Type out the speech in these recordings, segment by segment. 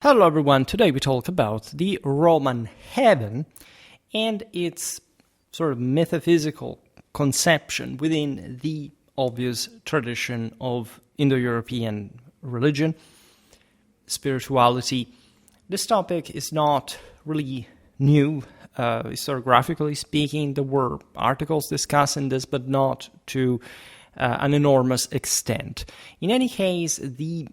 Hello everyone, today we talk about the Roman heaven and its sort of metaphysical conception within the obvious tradition of Indo-European religion, spirituality. This topic is not really new, historiographically speaking. There were articles discussing this, but not to an enormous extent. In any case, the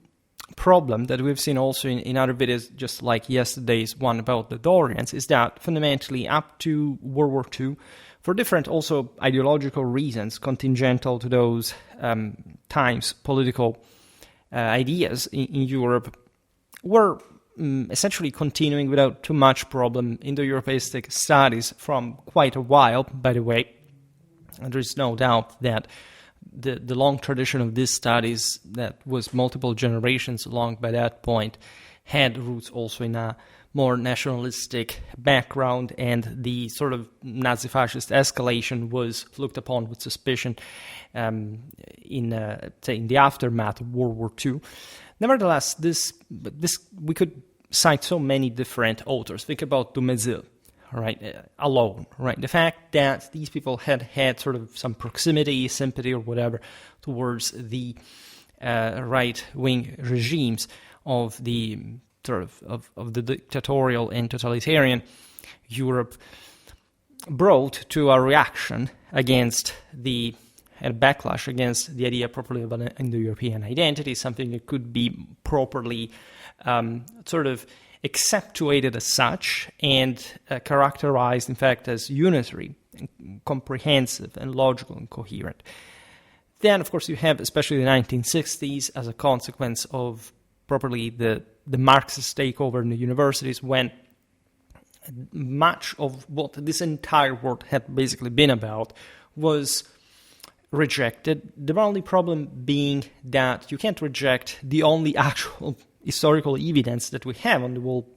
problem that we've seen also in other videos, just like yesterday's one about the Dorians, is that fundamentally up to World War II, for different also ideological reasons, contingential to those times political ideas in Europe, were essentially continuing without too much problem Indo-European studies from quite a while, by the way. And there is no doubt that the long tradition of these studies that was multiple generations long by that point had roots also in a more nationalistic background, and the sort of Nazi-fascist escalation was looked upon with suspicion in the aftermath of World War II. Nevertheless, this we could cite so many different authors. Think about Dumézil, right, alone, right? The fact that these people had sort of some proximity, sympathy, or whatever towards the right-wing regimes of the sort of the dictatorial and totalitarian Europe brought to a reaction against a backlash against the idea properly of an Indo-European identity, something that could be properly sort of accentuated as such and characterized, in fact, as unitary, comprehensive, and logical and coherent. Then, of course, you have, especially the 1960s, as a consequence of properly the Marxist takeover in the universities, when much of what this entire world had basically been about was rejected. The only problem being that you can't reject the only actual historical evidence that we have on the whole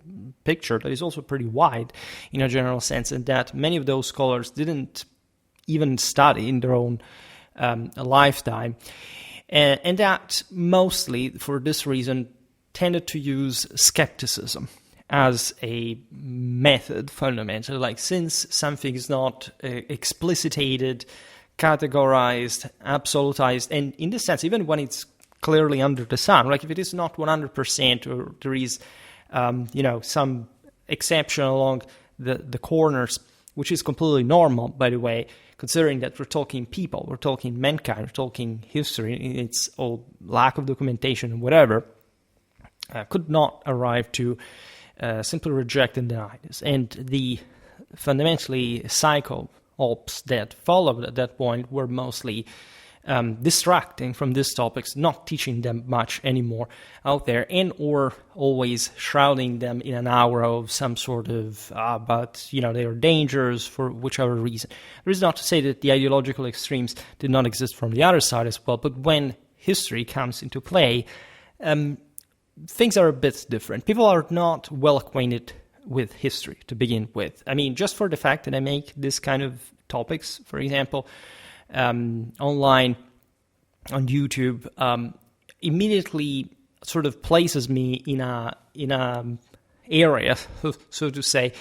picture that is also pretty wide in a general sense, and that many of those scholars didn't even study in their own lifetime, and that mostly for this reason tended to use skepticism as a method, fundamentally. Like, since something is not explicitated, categorized, absolutized, and in this sense, even when it's clearly under the sun, like if it is not 100% or there is, some exception along the corners, which is completely normal, by the way, considering that we're talking people, we're talking mankind, we're talking history, its all lack of documentation and whatever, could not arrive to simply reject and deny this. And the fundamentally psycho-ops that followed at that point were mostly distracting from these topics, not teaching them much anymore out there, and or always shrouding them in an aura of some sort of, they are dangerous for whichever reason. There is not to say that the ideological extremes did not exist from the other side as well, but when history comes into play, things are a bit different. People are not well acquainted with history to begin with. I mean, just for the fact that I make this kind of topics, for example, online on YouTube, immediately sort of places me in a area, so to say,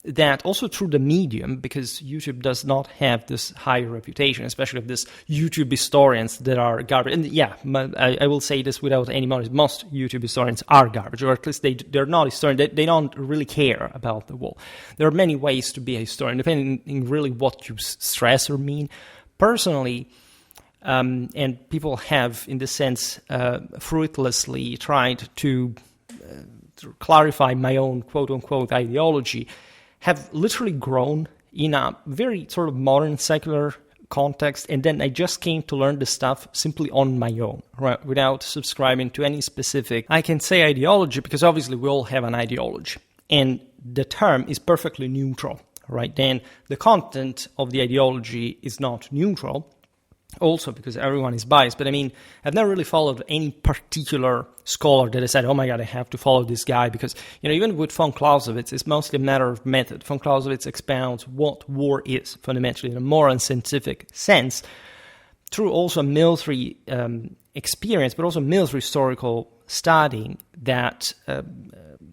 that also through the medium, because YouTube does not have this high reputation, especially of this YouTube historians that are garbage. And yeah, I will say this without any modesty, most YouTube historians are garbage, or at least they're not historians. They don't really care about the world. There are many ways to be a historian, depending on really what you stress or mean. Personally, and people have, in this sense, fruitlessly tried to clarify my own quote-unquote ideology, have literally grown in a very sort of modern secular context, and then I just came to learn this stuff simply on my own, right, without subscribing to any specific, I can say ideology, because obviously we all have an ideology, and the term is perfectly neutral, right? Then the content of the ideology is not neutral, also because everyone is biased. But I mean, I've never really followed any particular scholar that has said, oh my God, I have to follow this guy, because, even with von Clausewitz, it's mostly a matter of method. Von Clausewitz expounds what war is, fundamentally, in a more unscientific sense, through also military experience, but also military historical studying that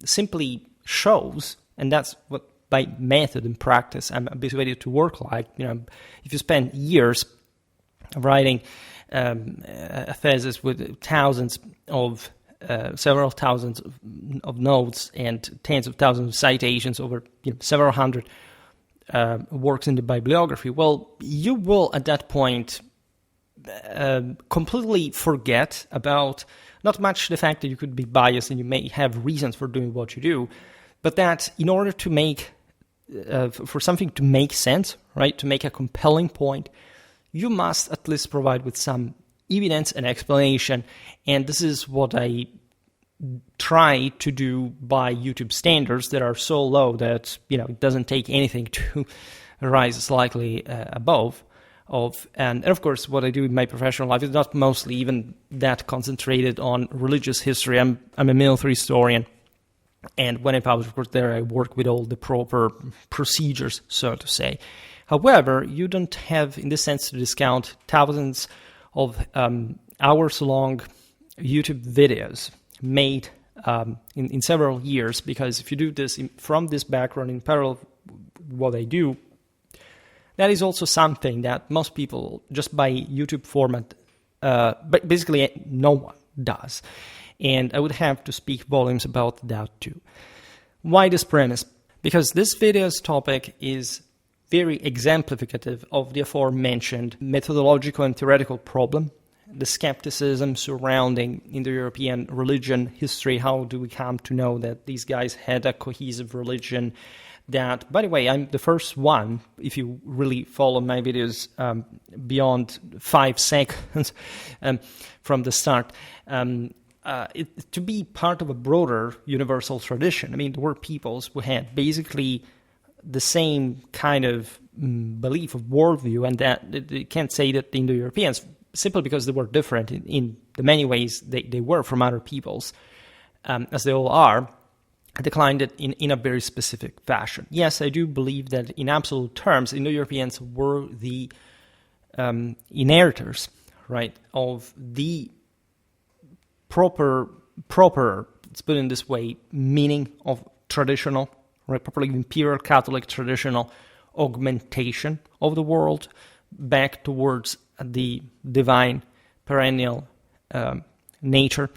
simply shows, and that's what by method and practice I'm habituated to work like. If you spend years writing a thesis with several thousands of notes and tens of thousands of citations over several hundred works in the bibliography, well, you will at that point completely forget about not much the fact that you could be biased and you may have reasons for doing what you do, but that in order to make for something to make sense, right, to make a compelling point, you must at least provide with some evidence and explanation. And this is what I try to do by YouTube standards that are so low that it doesn't take anything to rise slightly above of. And of course, what I do in my professional life is not mostly even that concentrated on religious history. I'm a military historian. And when I publish, of course, there I work with all the proper procedures, so to say. However, you don't have, in this sense, to discount thousands of hours-long YouTube videos made in several years, because if you do this from this background in parallel with what I do, that is also something that most people, just by YouTube format, but basically no one does. And I would have to speak volumes about that too. Why this premise? Because this video's topic is very exemplificative of the aforementioned methodological and theoretical problem, the skepticism surrounding Indo-European religion history. How do we come to know that these guys had a cohesive religion? That, by the way, I'm the first one, if you really follow my videos beyond 5 seconds from the start, to be part of a broader universal tradition. I mean, there were peoples who had basically the same kind of belief of worldview, and that you can't say that the Indo-Europeans, simply because they were different in the many ways they were from other peoples, as they all are, declined it in a very specific fashion. Yes, I do believe that in absolute terms, Indo-Europeans were the inheritors, right, of the proper, let's put it in this way, meaning of traditional, right, properly Imperial Catholic traditional augmentation of the world back towards the divine perennial nature.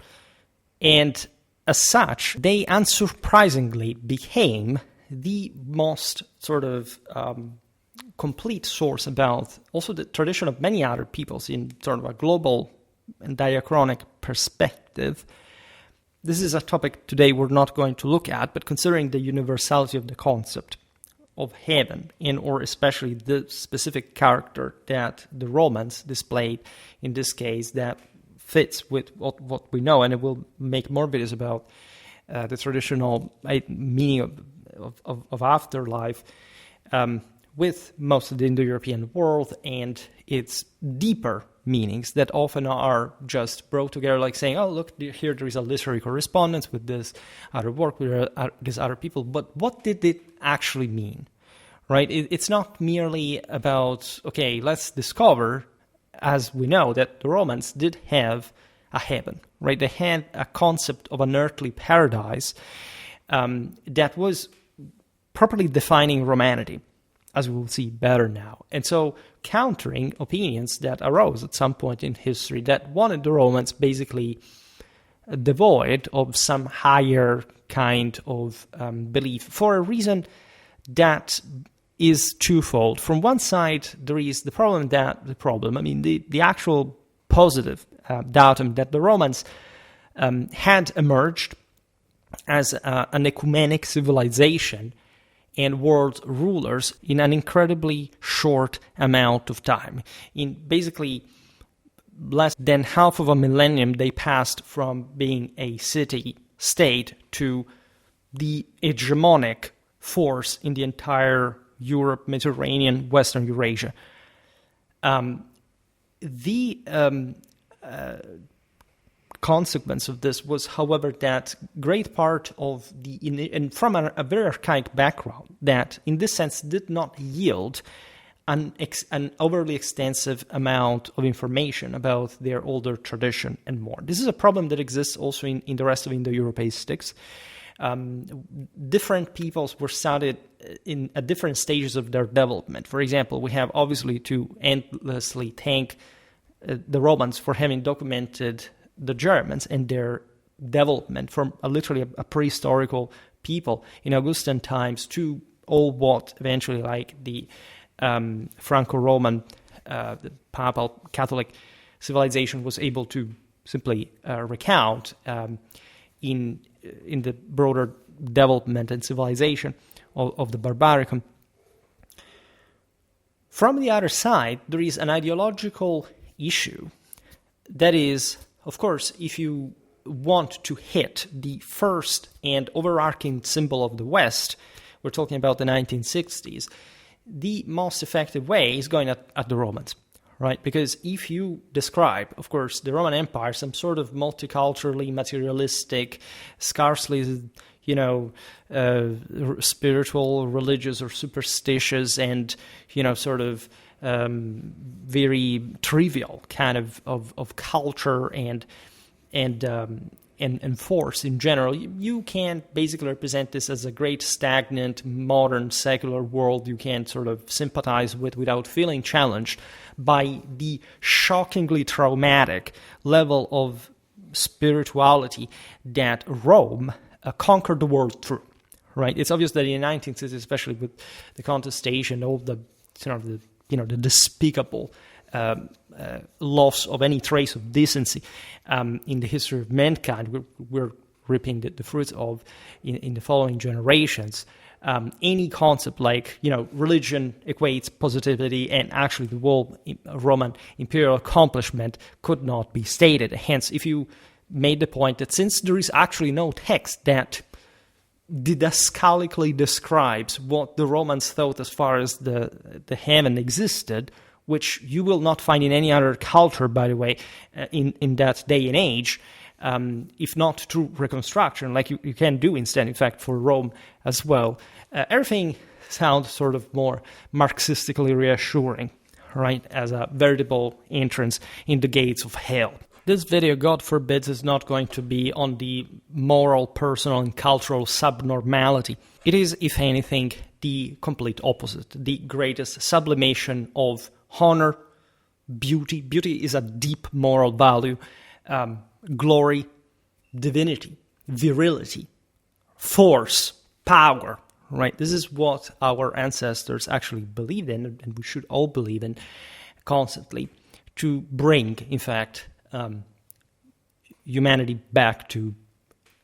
And as such, they unsurprisingly became the most sort of complete source about also the tradition of many other peoples in sort of a global and diachronic perspective. This is a topic today we're not going to look at, but considering the universality of the concept of heaven, and or especially the specific character that the Romans displayed in this case that fits with what we know, and it will make more videos about the traditional meaning of afterlife with most of the Indo-European world and its deeper meanings that often are just brought together, like saying, oh, look, here there is a literary correspondence with this other work, with these other people. But what did it actually mean, right? It's not merely about, okay, let's discover, as we know, that the Romans did have a heaven, right? They had a concept of an earthly paradise that was properly defining Romanity, as we will see better now. And so countering opinions that arose at some point in history that wanted the Romans basically devoid of some higher kind of belief for a reason that is twofold. From one side, there is the actual positive datum that the Romans had emerged as an ecumenic civilization and world rulers in an incredibly short amount of time. In basically less than half of a millennium, they passed from being a city-state to the hegemonic force in the entire Europe, Mediterranean, Western Eurasia. The consequence of this was, however, that great part of and from a very archaic background that, in this sense, did not yield an overly extensive amount of information about their older tradition and more. This is a problem that exists also in the rest of Indo-Europeistics. Different peoples were studied at different stages of their development. For example, we have obviously to endlessly thank the Romans for having documented the Germans and their development from literally a prehistorical people in Augustan times to all what eventually like the Franco-Roman, the Papal Catholic civilization was able to simply recount in the broader development and civilization of the Barbaricum. From the other side, there is an ideological issue. That is, of course, if you want to hit the first and overarching symbol of the West, we're talking about the 1960s, the most effective way is going at the Romans, right? Because if you describe, of course, the Roman Empire, some sort of multiculturally materialistic, scarcely, spiritual, religious, or superstitious, and, sort of very trivial kind of culture and force in general, you can basically represent this as a great stagnant, modern, secular world you can sort of sympathize with without feeling challenged by the shockingly traumatic level of spirituality that Rome conquered the world through, right? It's obvious that in the 19th century, especially with the contestation, all the the despicable loss of any trace of decency in the history of mankind, we're reaping the fruits of in the following generations. Any concept like, religion equates positivity, and actually the whole Roman imperial accomplishment could not be stated. Hence, if you made the point that since there is actually no text that didascalically describes what the Romans thought as far as the heaven existed, which you will not find in any other culture, by the way, in that day and age, if not through reconstruction, like you can do instead, in fact, for Rome as well. Everything sounds sort of more Marxistically reassuring, right, as a veritable entrance in the gates of hell. This video, God forbids, is not going to be on the moral, personal, and cultural subnormality. It is, if anything, the complete opposite, the greatest sublimation of honor, beauty. Beauty is a deep moral value, glory, divinity, virility, force, power, right? This is what our ancestors actually believed in, and we should all believe in constantly, to bring, in fact, humanity back to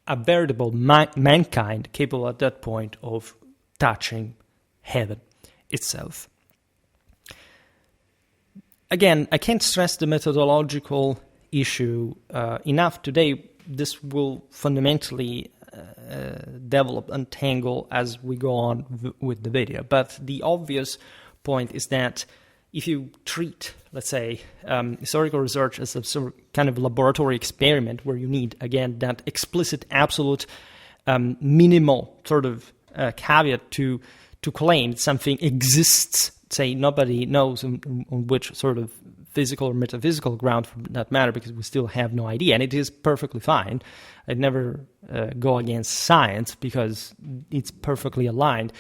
a veritable mankind capable at that point of touching heaven itself. Again, I can't stress the methodological issue enough today. This will fundamentally develop, untangle as we go on with the video. But the obvious point is that if you treat, let's say, historical research as a sort of kind of laboratory experiment where you need, again, that explicit, absolute, minimal sort of caveat to claim that something exists, say nobody knows on which sort of physical or metaphysical ground for that matter, because we still have no idea, and it is perfectly fine. I'd never go against science because it's perfectly aligned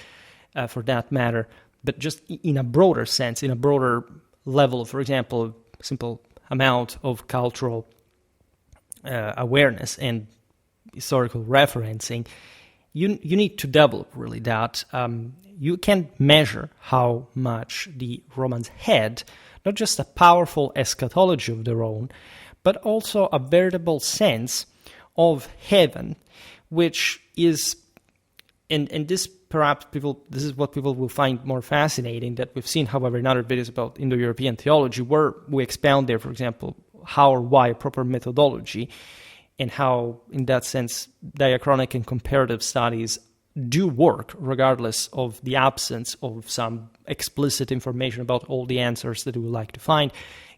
for that matter. But just in a broader sense, in a broader level, for example, a simple amount of cultural awareness and historical referencing, you need to develop really that. You can measure how much the Romans had not just a powerful eschatology of their own, but also a veritable sense of heaven, which is, and this perhaps this is what people will find more fascinating, that we've seen, however, in other videos about Indo-European theology, where we expound there, for example, how or why a proper methodology, and how, in that sense, diachronic and comparative studies do work, regardless of the absence of some explicit information about all the answers that we would like to find.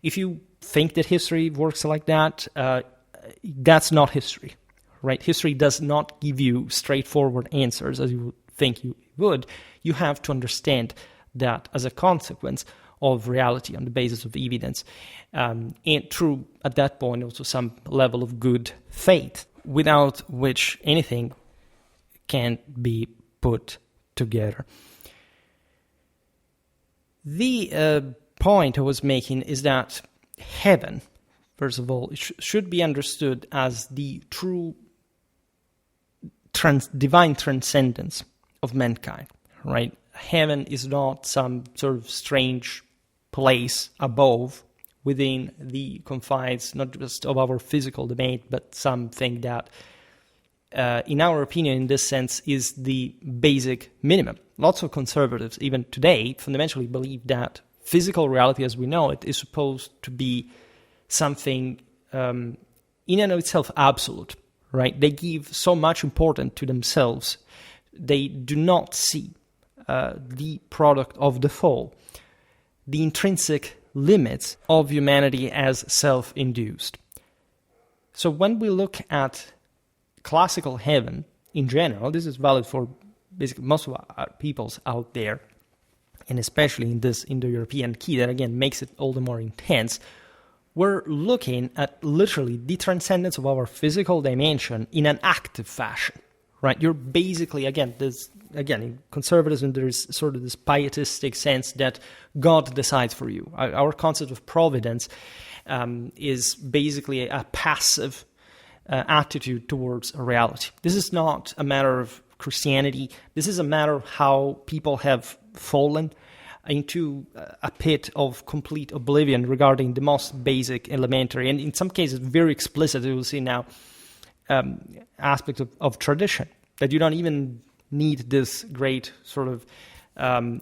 If you think that history works like that, that's not history, right? History does not give you straightforward answers as you would think you would. You have to understand that as a consequence of reality on the basis of evidence, and through, at that point, also some level of good faith, without which anything can't be put together. The point I was making is that heaven, first of all, should be understood as the true divine transcendence of mankind, right? Heaven is not some sort of strange place above, within the confines, not just of our physical domain, but something that, in our opinion, in this sense, is the basic minimum. Lots of conservatives, even today, fundamentally believe that physical reality as we know it is supposed to be something in and of itself absolute, right? They give so much importance to themselves. They do not see the product of the fall, the intrinsic limits of humanity as self-induced. So when we look at classical heaven in general, this is valid for basically most of our peoples out there, and especially in this Indo-European key that again makes it all the more intense, we're looking at literally the transcendence of our physical dimension in an active fashion, right? You're basically, again, in conservatism, there is sort of this pietistic sense that God decides for you. Our concept of providence is basically a passive attitude towards a reality. This is not a matter of Christianity. This is a matter of how people have fallen into a pit of complete oblivion regarding the most basic, elementary, and in some cases very explicit, you will see now, aspects of tradition, that you don't even need this great sort of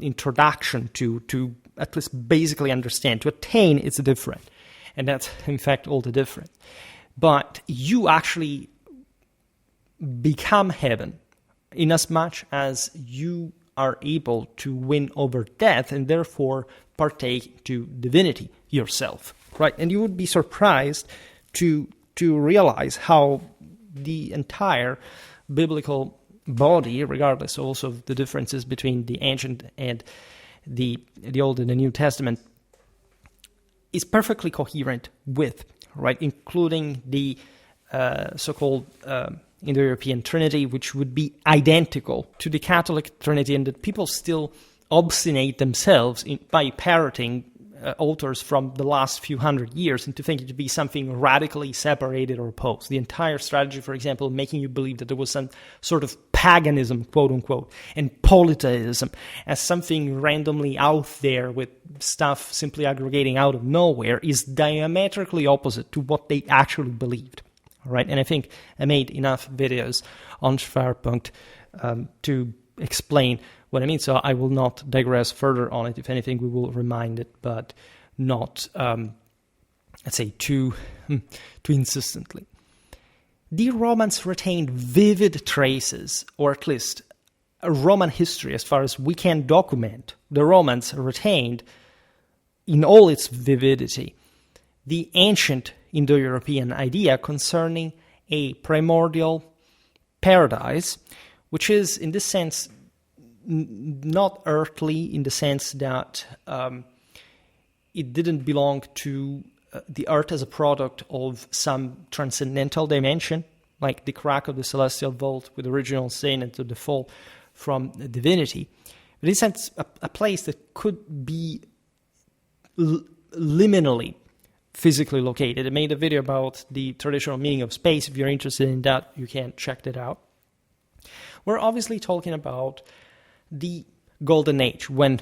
introduction to at least basically understand. To attain, it's different. And that's, in fact, all the different. But you actually become heaven inasmuch as you are able to win over death and therefore partake to divinity yourself, right? And you would be surprised to realize how the entire biblical body, regardless also of the differences between the ancient and the Old and the New Testament, is perfectly coherent with, right, including the so-called Indo-European Trinity, which would be identical to the Catholic Trinity, and that people still obstinate themselves by parroting authors from the last few hundred years into thinking to be something radically separated or opposed. The entire strategy, for example, making you believe that there was some sort of paganism, quote-unquote, and polytheism as something randomly out there with stuff simply aggregating out of nowhere, is diametrically opposite to what they actually believed. All right, and I think I made enough videos on Schwerpunkt to explain what I mean, so I will not digress further on it. If anything, we will remind it, but not, let's say, too insistently. The Romans retained vivid traces, or at least a Roman history, as far as we can document. The Romans retained, in all its vividity, the ancient Indo-European idea concerning a primordial paradise, which is, in this sense, not earthly, in the sense that it didn't belong to the earth as a product of some transcendental dimension, like the crack of the celestial vault with original sin and to the fall from divinity. But in a sense, a place that could be liminally physically located. I made a video about the traditional meaning of space. If you're interested in that, you can check that out. We're obviously talking about the Golden Age, when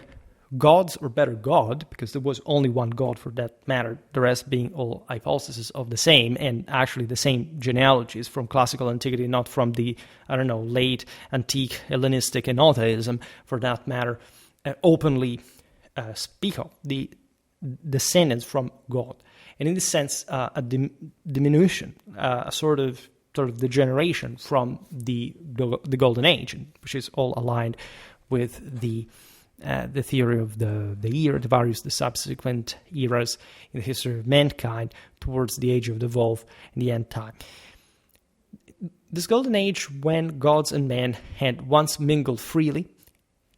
gods, or better God, because there was only one God for that matter, the rest being all hypostases of the same, and actually the same genealogies from classical antiquity, not from the, late antique Hellenistic and atheism, for that matter, openly speak of the descendants from God. And in this sense, a diminution, a sort of degeneration from the Golden Age, which is all aligned with the theory of the subsequent eras in the history of mankind towards the age of the wolf and the end time. This Golden Age, when gods and men had once mingled freely,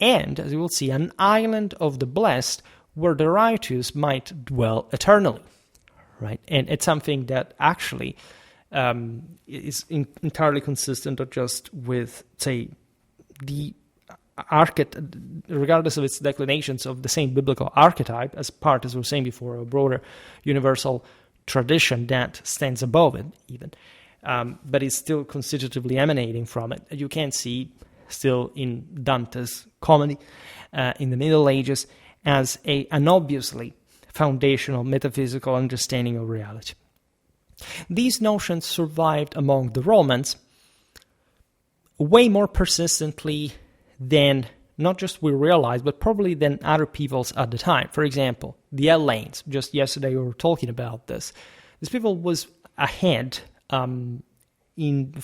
and, as you will see, an island of the blessed where the righteous might dwell eternally, right? And it's something that actually is entirely consistent or just with, say, the regardless of its declinations of the same biblical archetype, as part, as we were saying before, a broader universal tradition that stands above it even, but is still constitutively emanating from it. You can see still in Dante's comedy in the Middle Ages as an obviously foundational metaphysical understanding of reality. These notions survived among the Romans way more persistently than not just we realize, but probably than other peoples at the time. For example, the Hellenes. Just yesterday we were talking about this. This people was ahead in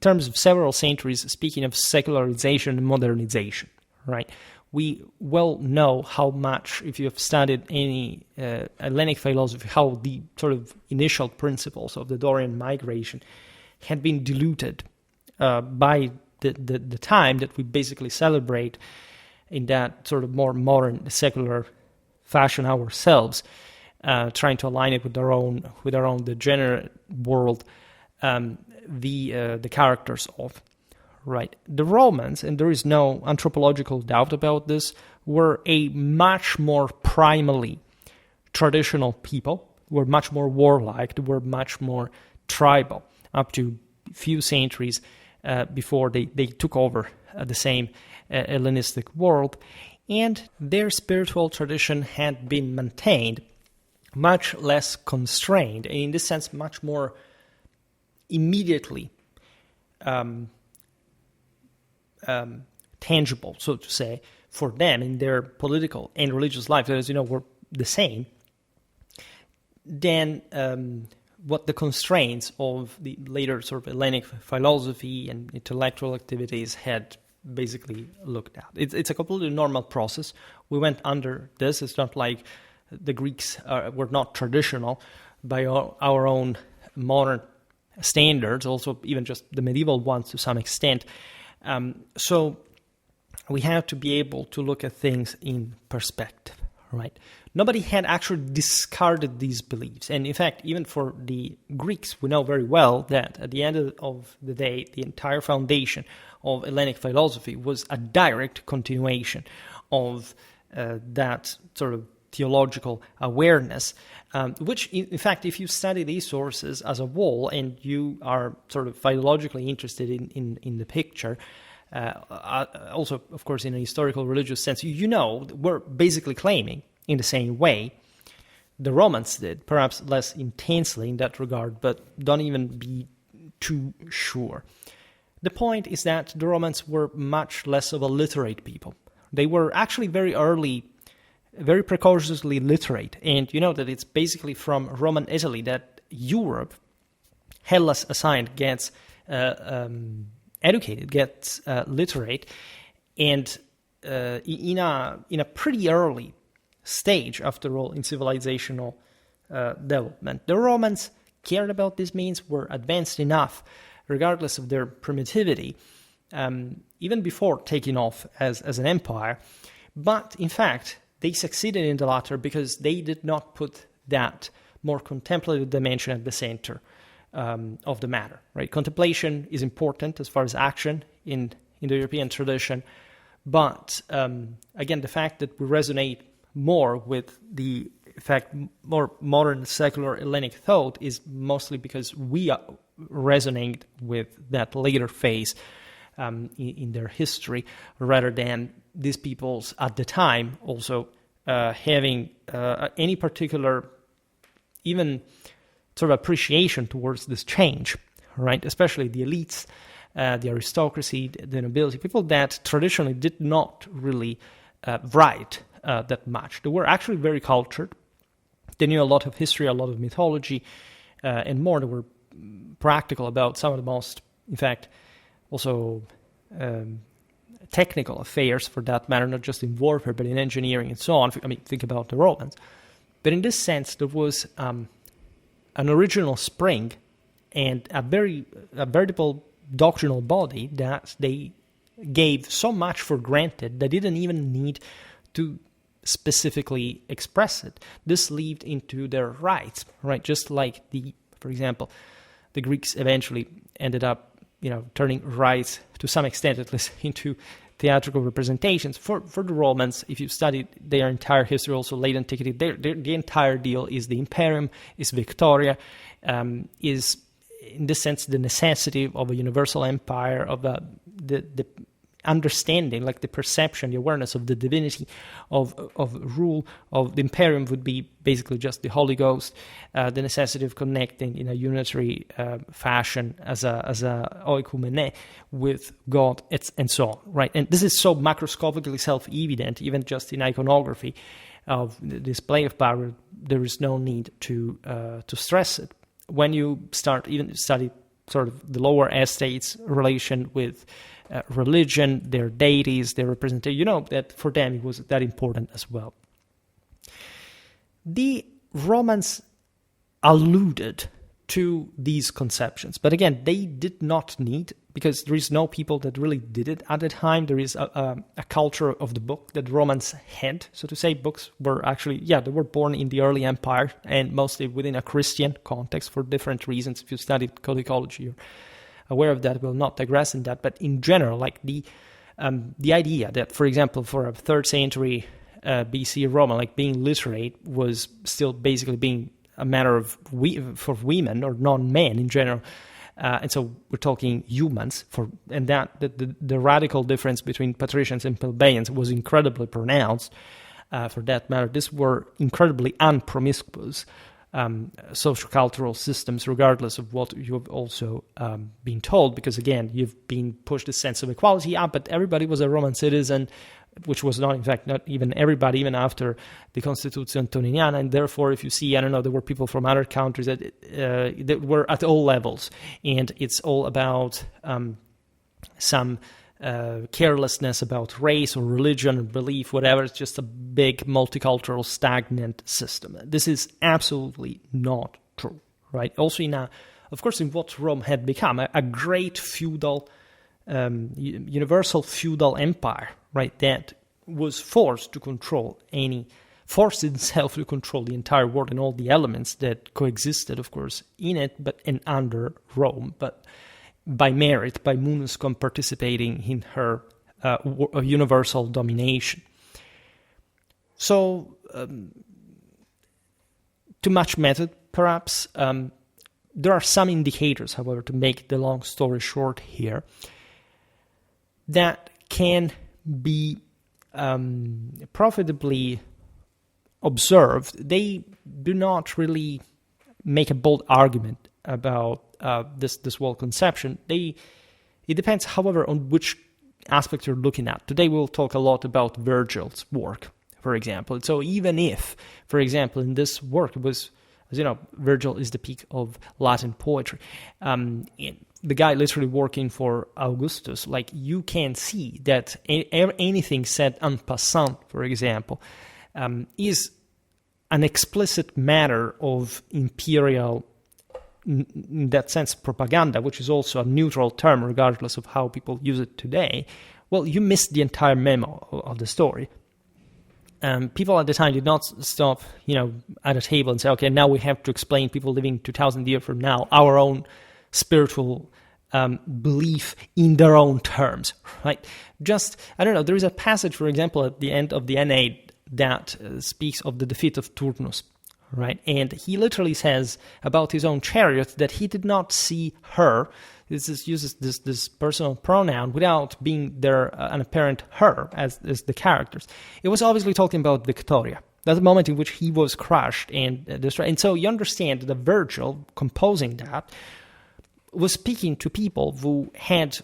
terms of several centuries, speaking of secularization and modernization, right? We well know how much, if you have studied any Hellenic philosophy, how the sort of initial principles of the Dorian migration had been diluted by the time that we basically celebrate in that sort of more modern secular fashion ourselves, trying to align it with our own degenerate world, the characters of. Right. The Romans, and there is no anthropological doubt about this, were a much more primally traditional people, were much more warlike, were much more tribal, up to a few centuries before they took over the same Hellenistic world, and their spiritual tradition had been maintained much less constrained, and in this sense much more immediately tangible, so to say, for them in their political and religious life, as you know, were the same, than what the constraints of the later sort of Hellenic philosophy and intellectual activities had basically looked at. It's a completely normal process. We went under this. It's not like the Greeks were not traditional by our own modern standards, also even just the medieval ones to some extent. So we have to be able to look at things in perspective, right? Nobody had actually discarded these beliefs. And in fact, even for the Greeks, we know very well that at the end of the day, the entire foundation of Hellenic philosophy was a direct continuation of that sort of theological awareness, which, in fact, if you study these sources as a whole and you are sort of philologically interested in the picture, also, of course, in a historical religious sense, you know, we're basically claiming in the same way the Romans did, perhaps less intensely in that regard, but don't even be too sure. The point is that the Romans were much less of a literate people. They were actually very early, very precociously literate, and you know that it's basically from Roman Italy that Europe, Hellas aside, gets educated, gets literate, and in a pretty early stage, after all, in civilizational development. The Romans cared about these means, were advanced enough, regardless of their primitivity, even before taking off as an empire. But in fact, they succeeded in the latter because they did not put that more contemplative dimension at the center of the matter. Right? Contemplation is important as far as action in the European tradition, but again, the fact that we resonate more with the more modern secular Hellenic thought is mostly because we resonate with that later phase in their history, rather than these peoples at the time also having any particular even sort of appreciation towards this change, right? Especially the elites, the aristocracy, the nobility, people that traditionally did not really write that much. They were actually very cultured. They knew a lot of history, a lot of mythology, and more. They were practical about some of the most, in fact, also technical affairs for that matter, not just in warfare, but in engineering and so on. I mean, think about the Romans. But in this sense, there was an original spring and a veritable doctrinal body that they gave so much for granted they didn't even need to specifically express it. This lived into their rights, right? Just like for example, the Greeks eventually ended up, turning rights to some extent, at least, into theatrical representations. For the Romans, if you study their entire history, also late antiquity, the entire deal is the Imperium, is Victoria, is in this sense the necessity of a universal empire, of the understanding, like the perception, the awareness of the divinity of rule of the Imperium would be basically just the Holy Ghost, the necessity of connecting in a unitary fashion as a oikumene with God, and so on, right? And this is so macroscopically self-evident, even just in iconography of the display of power. There is no need to stress it. When you start even study sort of the lower estates' relation with religion, their deities, their representation, that for them it was that important as well. The Romans alluded to these conceptions, but again, they did not need, because there is no people that really did it at the time. There is a culture of the book that Romans had, so to say. Books were actually, they were born in the early empire and mostly within a Christian context for different reasons. If you studied codicology, you're aware of that. We'll not digress in that, but in general, like the idea that, for example, for a 3rd century BC Roman, like being literate was still basically being a matter of for women or non-men in general, and so we're talking humans. And that the radical difference between patricians and plebeians was incredibly pronounced. For that matter, these were incredibly unpromiscuous sociocultural systems, regardless of what you've also been told, because again, you've been pushed a sense of equality up, but everybody was a Roman citizen, which was not, in fact, not even everybody, even after the Constitution Antoniniana, and therefore, if you see, there were people from other countries that were at all levels, and it's all about some carelessness about race or religion or belief, whatever. It's just a big multicultural stagnant system. This is absolutely not true, right? Also of course, in what Rome had become, a great feudal, universal feudal empire, right? That was forced itself to control the entire world and all the elements that coexisted, of course, in it, and under Rome, but by merit, by munuscum participating in her universal domination. So, too much method, perhaps. There are some indicators, however, to make the long story short here, that can be profitably observed. They do not really make a bold argument about this whole conception. It depends, however, on which aspect you're looking at. Today we'll talk a lot about Virgil's work, for example. So even if, for example, in this work it was, as you know, Virgil is the peak of Latin poetry. The guy literally working for Augustus, like you can see that anything said en passant, for example, is an explicit matter of imperial, in that sense, propaganda, which is also a neutral term regardless of how people use it today. Well, you missed the entire memo of the story. People at the time did not stop, at a table and say, okay, now we have to explain people living 2,000 years from now our own spiritual belief in their own terms, right? There is a passage, for example, at the end of the Aeneid that speaks of the defeat of Turnus, right? And he literally says about his own chariot that he did not see her. Uses this personal pronoun without being there an apparent her as the characters. It was obviously talking about Victoria. That's the moment in which he was crushed and destroyed. And so you understand that Virgil, composing that, was speaking to people who had,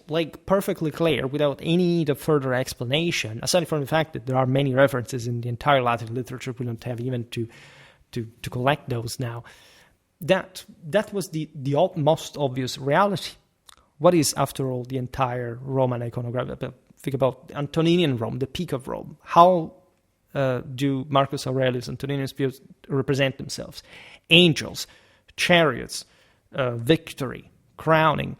perfectly clear, without any need of further explanation, aside from the fact that there are many references in the entire Latin literature, we don't have even to collect those now. That was the most obvious reality. What is, after all, the entire Roman iconography? Think about Antoninian Rome, the peak of Rome. How do Marcus Aurelius and Antoninus Pius represent themselves? Angels, chariots, victory, crowning,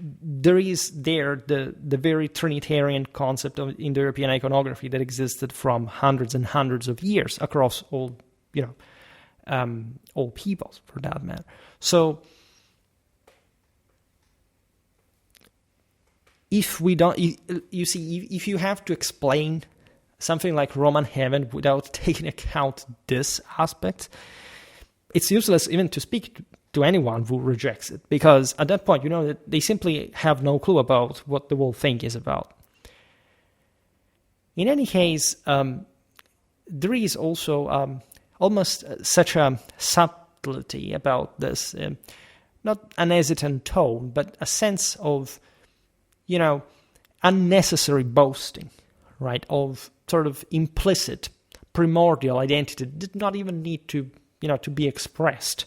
there is the very Trinitarian concept of Indo-European iconography that existed from hundreds and hundreds of years across all, all peoples, for that matter. So, if we don't, you see, if you have to explain something like Roman heaven without taking account this aspect, it's useless even to speak to anyone who rejects it, because at that point, that they simply have no clue about what the whole thing is about. In any case, there is also almost such a subtlety about this, not an hesitant tone, but a sense of, unnecessary boasting, right, of sort of implicit primordial identity that did not even need to be expressed.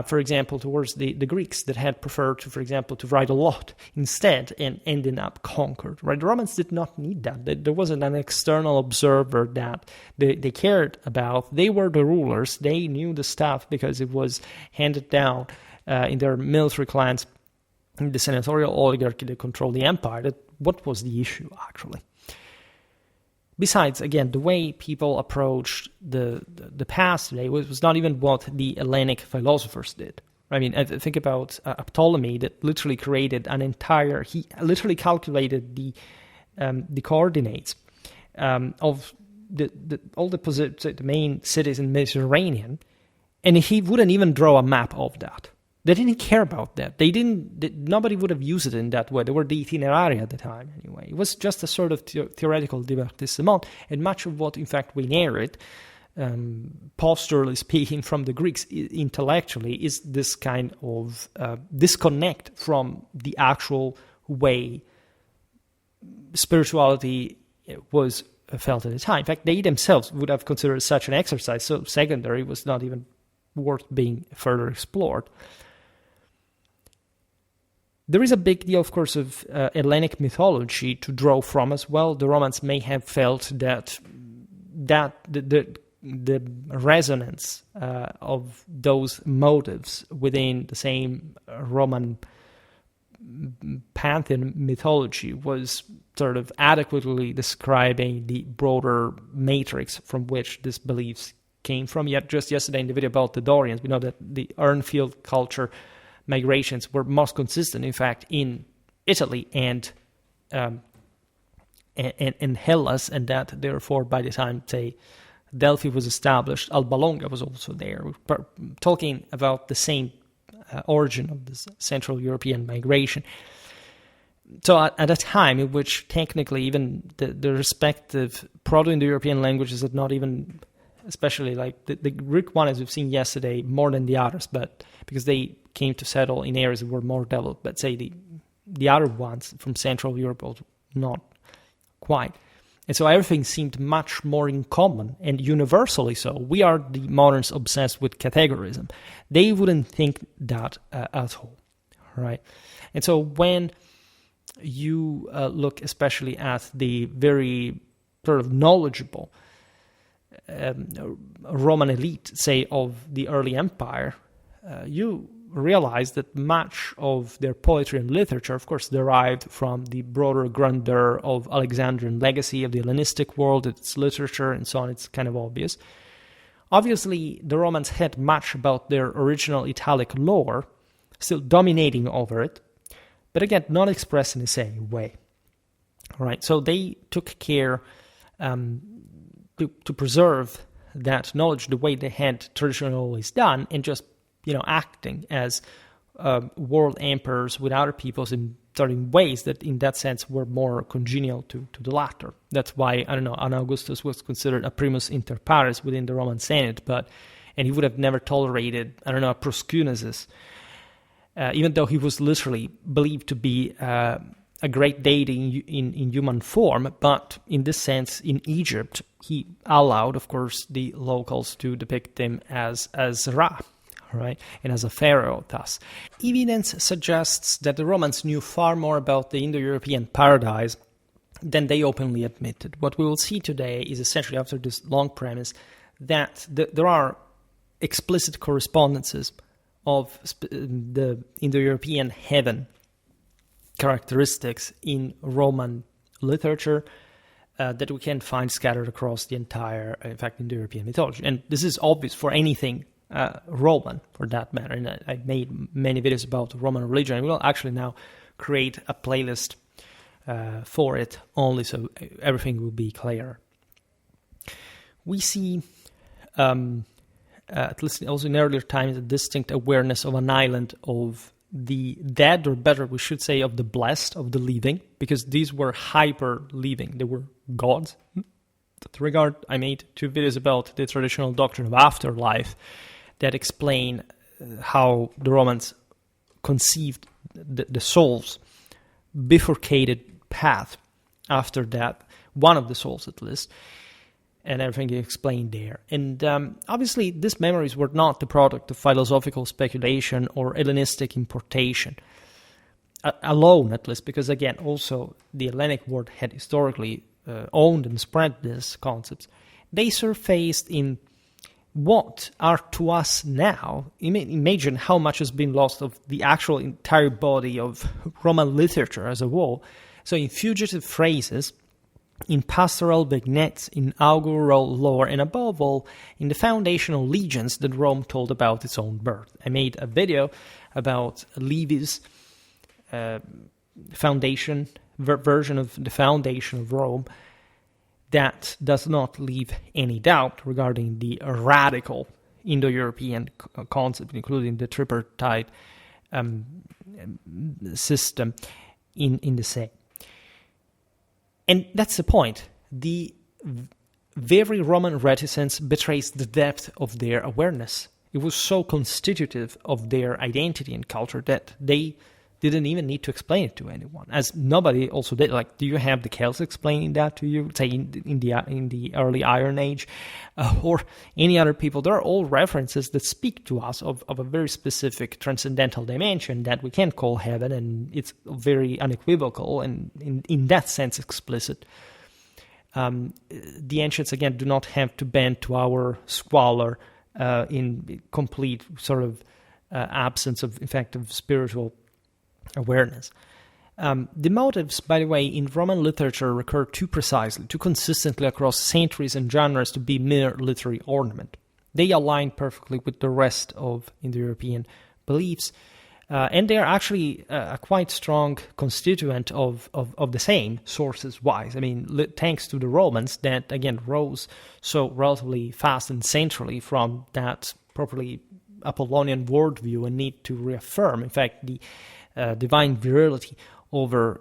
For example, towards the Greeks that had preferred to, for example, to write a lot instead and ending up conquered, right? The Romans did not need that. There wasn't an external observer that they cared about. They were the rulers. They knew the stuff because it was handed down in their military clans, in the senatorial oligarchy that controlled the empire. What was the issue, actually? Besides, again, the way people approached the past today was not even what the Hellenic philosophers did. I mean, think about Ptolemy, that literally created an entire. He literally calculated the coordinates of all the main cities in the Mediterranean, and he wouldn't even draw a map of that. They didn't care about that. Nobody would have used it in that way. They were the itinerary at the time, anyway. It was just a sort of theoretical divertissement, and much of what, in fact, we inherit, posturally speaking, from the Greeks intellectually, is this kind of disconnect from the actual way spirituality was felt at the time. In fact, they themselves would have considered such an exercise so secondary, was not even worth being further explored. There is a big deal, of course, of Hellenic mythology to draw from as well. The Romans may have felt that the resonance of those motives within the same Roman pantheon mythology was sort of adequately describing the broader matrix from which these beliefs came from. Yet just yesterday in the video about the Dorians, we know that the Urnfield culture migrations were most consistent, in fact, in Italy and Hellas, and that therefore, by the time, say, Delphi was established, Alba Longa was also there. We're talking about the same origin of this Central European migration. So at a time in which technically even the respective Proto-Indo-European languages had not even, especially like the Greek one, as we've seen yesterday, more than the others, but because they came to settle in areas that were more developed, but say the other ones from Central Europe, also not quite. And so everything seemed much more in common, and universally so. We are the moderns obsessed with categorism. They wouldn't think that at all, right? And so when you look especially at the very sort of knowledgeable Roman elite, say, of the early empire, you realize that much of their poetry and literature, of course, derived from the broader grandeur of Alexandrian legacy of the Hellenistic world, its literature, and so on. It's kind of obvious. Obviously, the Romans had much about their original Italic lore, still dominating over it, but again, not expressed in the same way. All right, so they took care to preserve that knowledge the way they had traditionally always done, and just acting as world emperors with other peoples in certain ways that, in that sense, were more congenial to the latter. That's why, an Augustus was considered a primus inter pares within the Roman Senate, and he would have never tolerated, a Proscunesis, even though he was literally believed to be a great deity in human form. But in this sense, in Egypt, he allowed, of course, the locals to depict him as Ra, right, and as a pharaoh, thus. Evidence suggests that the Romans knew far more about the Indo-European paradise than they openly admitted. What we will see today is essentially, after this long premise, that there are explicit correspondences of the Indo-European heaven characteristics in Roman literature that we can find scattered across the entire, in fact, Indo-European mythology. And this is obvious for anything Roman, for that matter. And I made many videos about Roman religion. I will actually now create a playlist for it only, so everything will be clearer. We see, at least also in earlier times, a distinct awareness of an island of the dead, or better, we should say, of the blessed, of the living, because these were hyper-living. They were gods. In that regard, I made 2 videos about the traditional doctrine of afterlife that explain how the Romans conceived the soul's bifurcated path after death, one of the souls at least, and everything explained there. And obviously, these memories were not the product of philosophical speculation or Hellenistic importation alone, at least, because, again, also the Hellenic world had historically owned and spread these concepts. They surfaced in what are to us now. Imagine how much has been lost of the actual entire body of Roman literature as a whole. So in fugitive phrases, in pastoral vignettes, in augural lore, and above all, in the foundational legends that Rome told about its own birth. I made a video about Livy's foundation, version of the foundation of Rome, that does not leave any doubt regarding the radical Indo-European concept, including the tripartite system in the same. And that's the point. The very Roman reticence betrays the depth of their awareness. It was so constitutive of their identity and culture that they didn't even need to explain it to anyone, as nobody also did. Like, do you have the Celts explaining that to you, say in the early Iron Age, or any other people? There are all references that speak to us of a very specific transcendental dimension that we can call heaven, and it's very unequivocal and in that sense explicit. The ancients, again, do not have to bend to our squalor in complete sort of absence of, in fact, of spiritual awareness. The motives, by the way, in Roman literature recur too precisely, too consistently across centuries and genres to be mere literary ornament. They align perfectly with the rest of Indo-European beliefs, and they are actually a quite strong constituent of the same sources-wise. I mean, thanks to the Romans that, again, rose so relatively fast and centrally from that properly Apollonian worldview and need to reaffirm, in fact, the divine virility over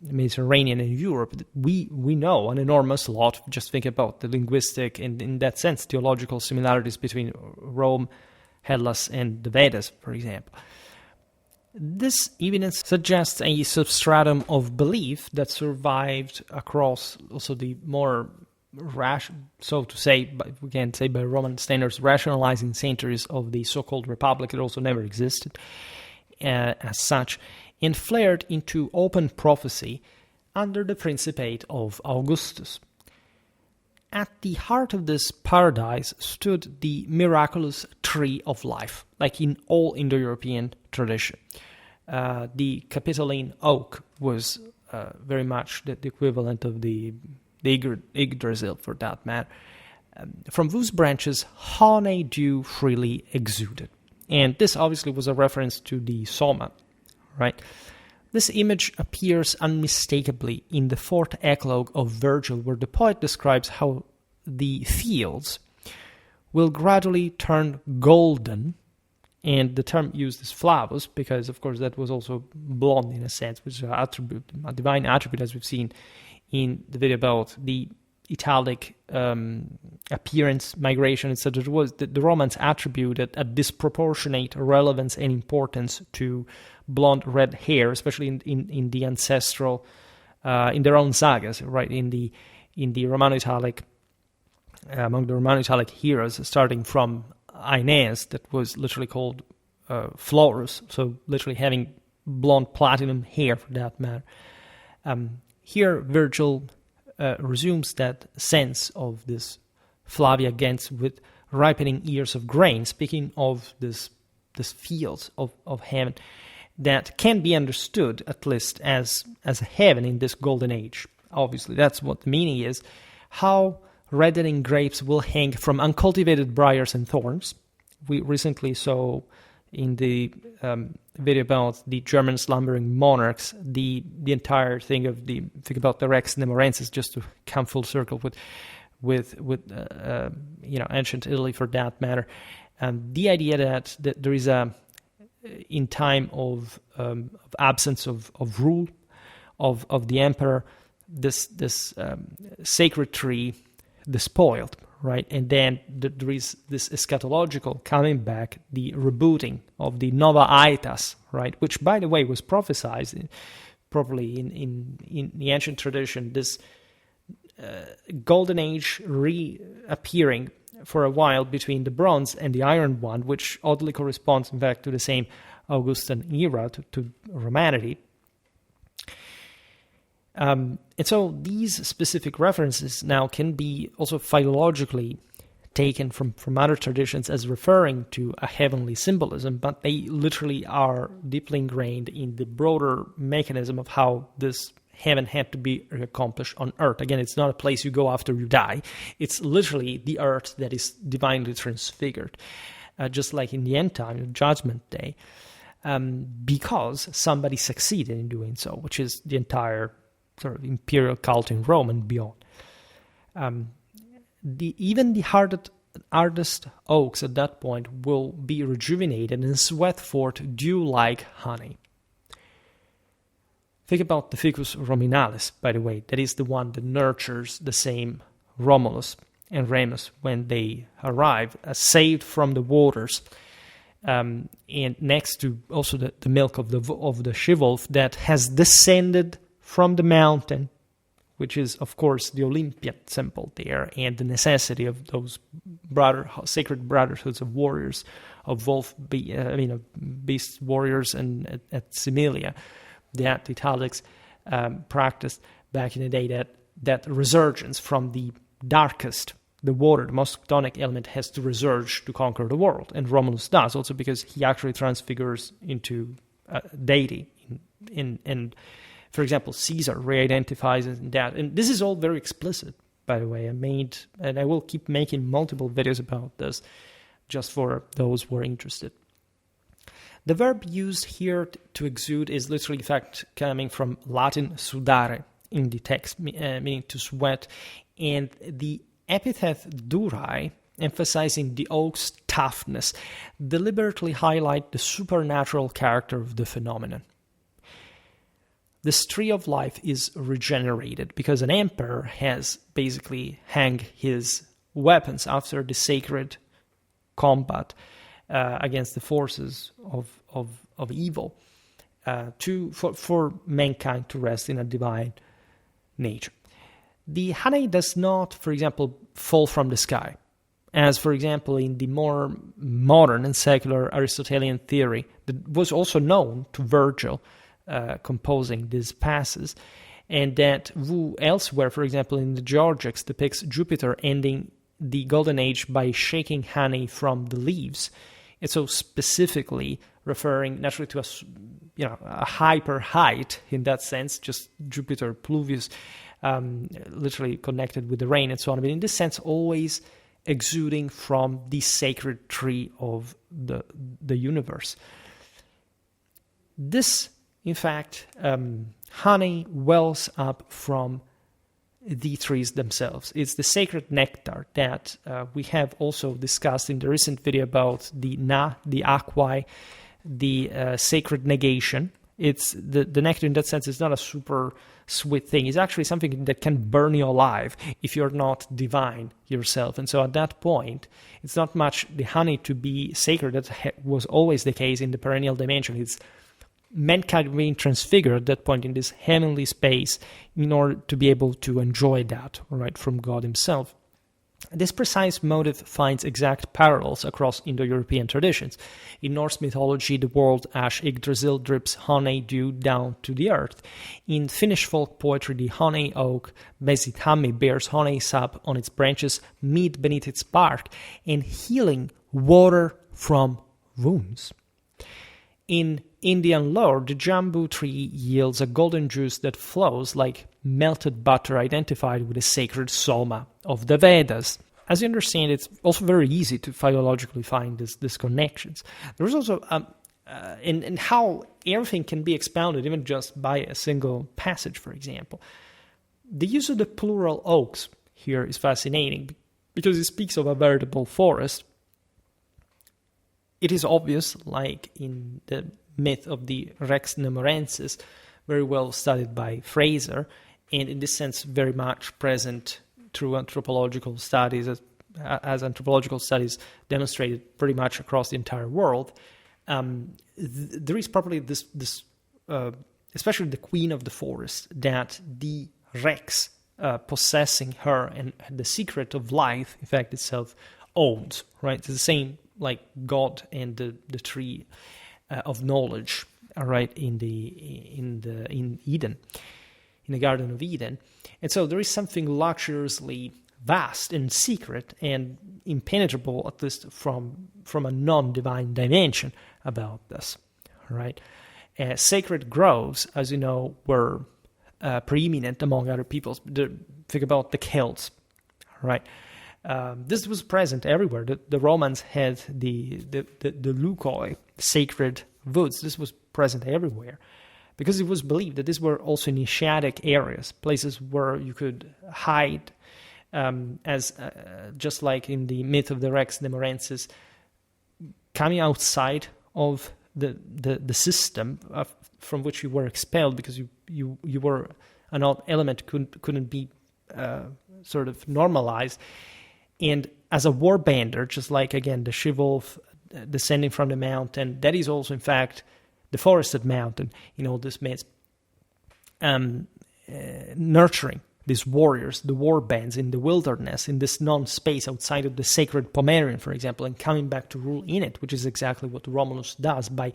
Mediterranean and Europe. We know an enormous lot. Just think about the linguistic and, in that sense, theological similarities between Rome, Hellas, and the Vedas, for example. This evidence suggests a substratum of belief that survived across also the more so to say, we can say by Roman standards, rationalizing centuries of the so-called Republic. It also never existed as such, and flared into open prophecy under the principate of Augustus. At the heart of this paradise stood the miraculous tree of life, like in all Indo-European tradition. The Capitoline oak was very much the equivalent of the Yggdrasil, for that matter, from whose branches honeydew freely exuded. And this obviously was a reference to the Soma, right? This image appears unmistakably in the 4th Eclogue of Virgil, where the poet describes how the fields will gradually turn golden, and the term used is flavus, because, of course, that was also blonde in a sense, which is an attribute, a divine attribute, as we've seen in the video about the italic appearance, migration, etc. It was the Romans attributed a disproportionate relevance and importance to blonde red hair, especially in the ancestral, in their own sagas, right? In the Romano-Italic, among the Romano-Italic heroes, starting from Aeneas, that was literally called Florus, so literally having blonde platinum hair, for that matter. Here, Virgil resumes that sense of this Flavia Gens with ripening ears of grain, speaking of this fields of heaven. that can be understood at least as a heaven in this golden age. Obviously, that's what the meaning is. How reddening grapes will hang from uncultivated briars and thorns. We recently saw in the video about the German slumbering monarchs, the entire thing of the think about the Rex Nemorensis, just to come full circle with ancient Italy for that matter. The idea that there is in time of absence of rule of the emperor, this sacred tree despoiled, right? And then there is this eschatological coming back, the rebooting of the Nova Aetas, right? Which, by the way, was prophesied probably in the ancient tradition, this golden age reappearing for a while between the Bronze and the Iron one, which oddly corresponds, in fact, to the same Augustan era, to Romanity. And so these specific references now can be also philologically taken from other traditions as referring to a heavenly symbolism, but they literally are deeply ingrained in the broader mechanism of how this heaven had to be accomplished on earth. Again, it's not a place you go after you die. It's literally the earth that is divinely transfigured, just like in the end time, the judgment day, because somebody succeeded in doing so, which is the entire sort of imperial cult in Rome and beyond. Even the hardest oaks at that point will be rejuvenated and sweat forth dew like honey. Think about the Ficus Rominalis, by the way. That is the one that nurtures the same Romulus and Remus when they arrive, saved from the waters, and next to also the milk of the she-wolf that has descended from the mountain, which is, of course, the Olympian symbol there, and the necessity of those sacred brotherhoods of warriors, of beast warriors, and at Similia, that the Italics practiced back in the day, that resurgence from the darkest, the water, the most chthonic element, has to resurge to conquer the world. And Romulus does, also because he actually transfigures into deity. And for example, Caesar re-identifies in that. And this is all very explicit, by the way. And I will keep making multiple videos about this, just for those who are interested. The verb used here to exude is literally, in fact, coming from Latin sudare in the text, meaning to sweat, and the epithet durae, emphasizing the oak's toughness, deliberately highlight the supernatural character of the phenomenon. This tree of life is regenerated because an emperor has basically hung his weapons after the sacred combat against the forces of evil, for mankind to rest in a divine nature. The honey does not, for example, fall from the sky, as, for example, in the more modern and secular Aristotelian theory that was also known to Virgil, composing these passages, and that elsewhere, for example, in the Georgics, depicts Jupiter ending the Golden Age by shaking honey from the leaves. And so specifically referring naturally to a hyper height in that sense, just Jupiter pluvius, literally connected with the rain and so on. But in this sense, always exuding from the sacred tree of the universe. This, in fact, honey wells up from the trees themselves. It's the sacred nectar that we have also discussed in the recent video about the aquae, the sacred negation. It's the nectar in that sense is not a super sweet thing. It's actually something that can burn you alive if you're not divine yourself. And so at that point, it's not much the honey to be sacred. That was always the case in the perennial dimension. It's mankind being transfigured at that point in this heavenly space in order to be able to enjoy that, right, from God himself. This precise motive finds exact parallels across Indo-European traditions. In Norse mythology, the world ash Yggdrasil drips honey dew down to the earth. In Finnish folk poetry, the honey oak Vesithammi bears honey sap on its branches, mead beneath its bark, and healing water from wounds. In Indian lore, the jambu-tree yields a golden juice that flows like melted butter, identified with the sacred soma of the Vedas. As you understand, it's also very easy to philologically find these connections. There's also in how everything can be expounded, even just by a single passage, for example. The use of the plural oaks here is fascinating because it speaks of a veritable forest. It is obvious, like in the myth of the Rex Nemorensis, very well studied by Fraser, and in this sense very much present through anthropological studies, as anthropological studies demonstrated pretty much across the entire world. There is probably this especially the queen of the forest, that the Rex possessing her and the secret of life, in fact, itself owns, right? It's the same like God and the tree of knowledge, right, in Eden, in the Garden of Eden. And so there is something luxuriously vast and secret and impenetrable, at least from a non-divine dimension, about this, right? Sacred groves, as you know, were preeminent among other peoples. Think about the Celts, right? This was present everywhere. The Romans had the lucoi, sacred woods. This was present everywhere because it was believed that these were also initiatic areas, places where you could hide, just like in the myth of the Rex Nemorensis, coming outside of the system from which you were expelled because you were an odd element, couldn't be sort of normalized. And as a warbender, just like, again, the she-wolf descending from the mountain, that is also, in fact, the forested mountain in all this myths, nurturing these warriors, the war bands in the wilderness, in this non-space outside of the sacred Pomerium, for example, and coming back to rule in it, which is exactly what Romulus does by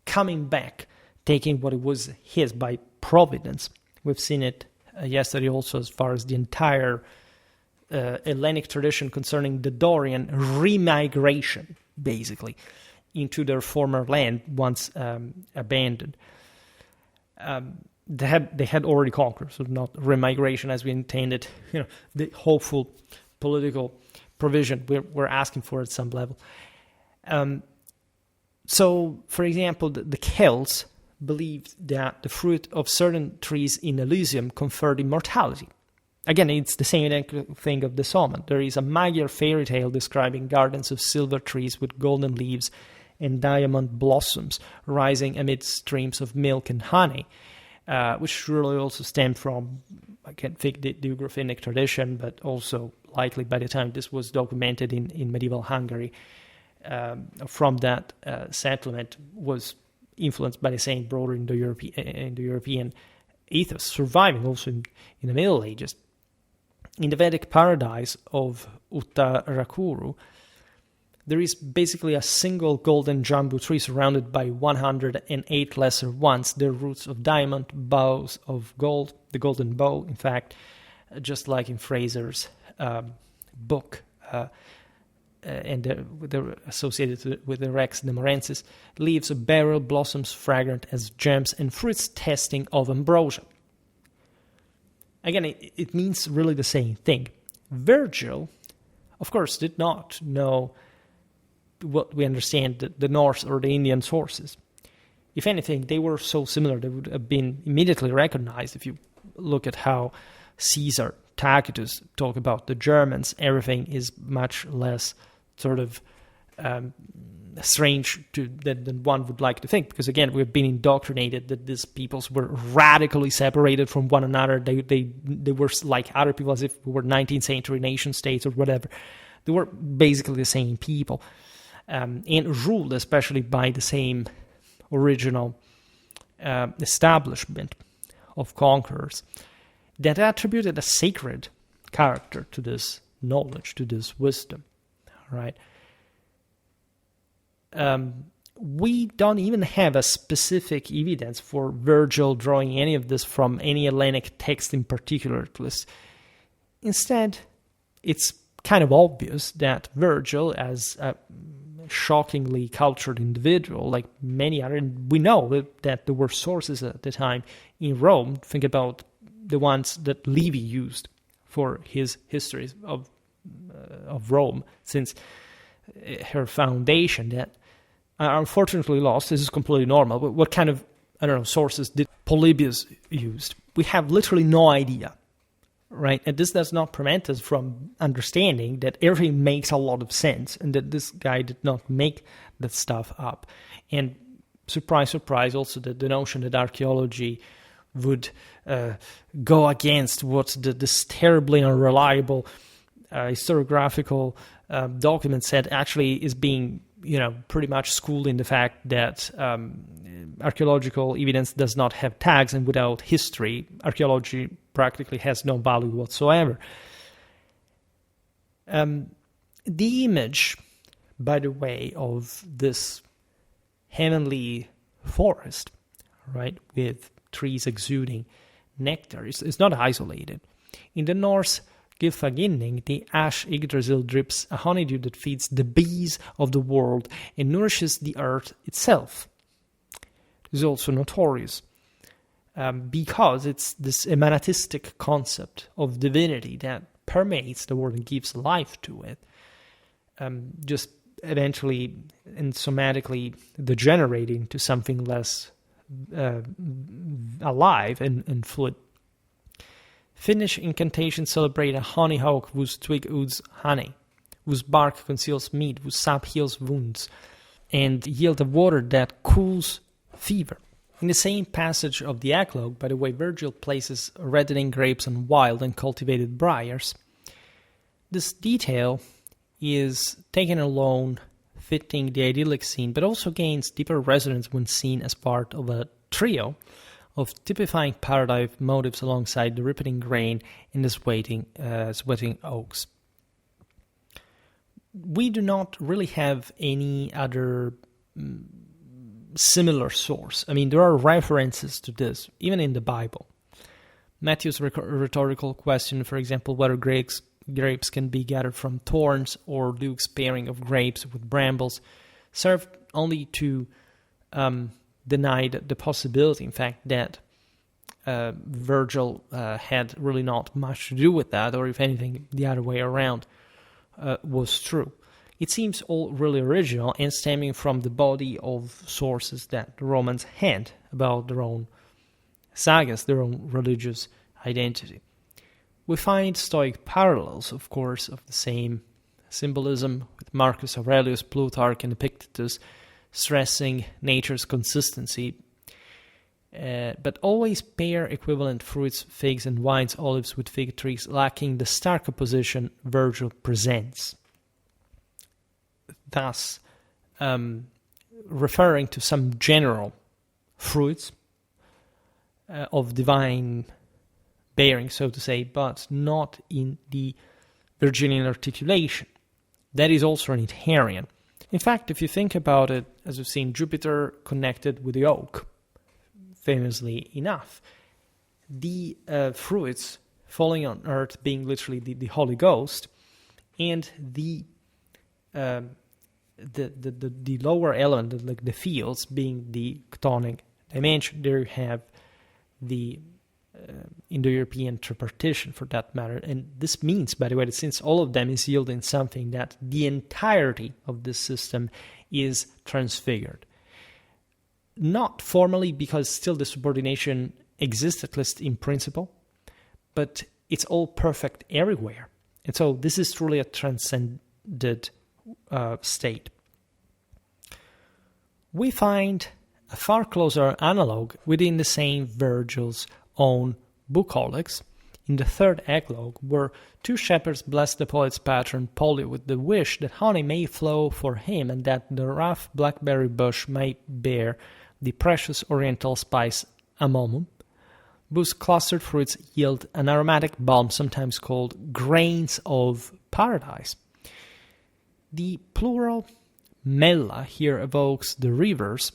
coming back, taking what it was his by providence. We've seen it yesterday also as far as the entire Hellenic tradition concerning the Dorian remigration, basically, into their former land once abandoned. They had already conquered, so not remigration as we intended. The hopeful political provision we're asking for at some level. So, for example, the Celts believed that the fruit of certain trees in Elysium conferred immortality. Again, it's the same thing of the Soma. There is a Magyar fairy tale describing gardens of silver trees with golden leaves and diamond blossoms rising amid streams of milk and honey, which surely also stemmed from, I can't think, the Ugro-Finnic tradition, but also likely by the time this was documented in medieval Hungary, from that settlement was influenced by the same broader Indo-European ethos, surviving also in the Middle Ages. In the Vedic paradise of Uttarakuru, there is basically a single golden jambu-tree surrounded by 108 lesser ones, their roots of diamond, bows of gold, the golden bow, in fact, just like in Fraser's book, and they're associated with the Rex Nemorensis, leaves of beryl, blossoms fragrant as gems, and fruits tasting of ambrosia. Again, it means really the same thing. Virgil, of course, did not know what we understand the Norse or the Indian sources. If anything, they were so similar they would have been immediately recognized. If you look at how Caesar, Tacitus talk about the Germans, everything is much less sort of strange than one would like to think, because again, we've been indoctrinated that these peoples were radically separated from one another. They were like other people, as if we were 19th century nation states or whatever. They were basically the same people, and ruled especially by the same original establishment of conquerors that attributed a sacred character to this knowledge, to this wisdom, right? We don't even have a specific evidence for Virgil drawing any of this from any Hellenic text in particular, at least. Instead, it's kind of obvious that Virgil, as shockingly cultured individual, like many other. And we know that there were sources at the time in Rome. Think about the ones that Livy used for his histories of Rome since her foundation, that are unfortunately lost. This is completely normal. But what kind of, sources did Polybius use? We have literally no idea, right? And this does not prevent us from understanding that everything makes a lot of sense and that this guy did not make that stuff up. And surprise, surprise, also the notion that archaeology would go against what this terribly unreliable historiographical document said actually is being, pretty much schooled in the fact that archaeological evidence does not have tags, and without history, archaeology practically has no value whatsoever. The image, by the way, of this heavenly forest, right, with trees exuding nectar, is not isolated. In the Norse Gylfaginning, the ash Yggdrasil drips a honeydew that feeds the bees of the world and nourishes the earth itself. This is also notorious because it's this emanatistic concept of divinity that permeates the world and gives life to it, just eventually and somatically degenerating to something less alive and fluid. Finnish incantations celebrate a honeyhawk whose twig oozes honey, whose bark conceals meat, whose sap heals wounds, and yield a water that cools fever. In the same passage of the Eclogue, by the way, Virgil places reddening grapes on wild and cultivated briars. This detail is taken alone, fitting the idyllic scene, but also gains deeper resonance when seen as part of a trio of typifying paradise motifs alongside the ripening grain and the sweating oaks. We do not really have any other similar source. I mean, there are references to this, even in the Bible. Matthew's rhetorical question, for example, whether grapes can be gathered from thorns, or Luke's pairing of grapes with brambles, served only to denied the possibility, in fact, that Virgil had really not much to do with that, or if anything, the other way around was true. It seems all really original and stemming from the body of sources that the Romans had about their own sagas, their own religious identity. We find Stoic parallels, of course, of the same symbolism with Marcus Aurelius, Plutarch, and Epictetus, stressing nature's consistency, but always pair equivalent fruits, figs and wines, olives with fig trees, lacking the stark opposition Virgil presents. Thus, referring to some general fruits of divine bearing, so to say, but not in the Virginian articulation. That is also an Italian. In fact, if you think about it, as we've seen, Jupiter connected with the oak, famously enough. The fruits falling on earth being literally the Holy Ghost, and the lower element, like the fields, being the chthonic dimension. There you have the Indo-European tripartition, for that matter. And this means, by the way, that since all of them is yielding something, that the entirety of this system is transfigured. Not formally, because still the subordination exists, at least in principle, but it's all perfect everywhere. And so this is truly a transcended state. We find a far closer analog within the same Virgil's own bucolics, in the third Eclogue, where two shepherds bless the poet's patron Polly with the wish that honey may flow for him and that the rough blackberry bush may bear the precious oriental spice amomum, whose clustered fruits yield an aromatic balm sometimes called grains of paradise. The plural mela here evokes the rivers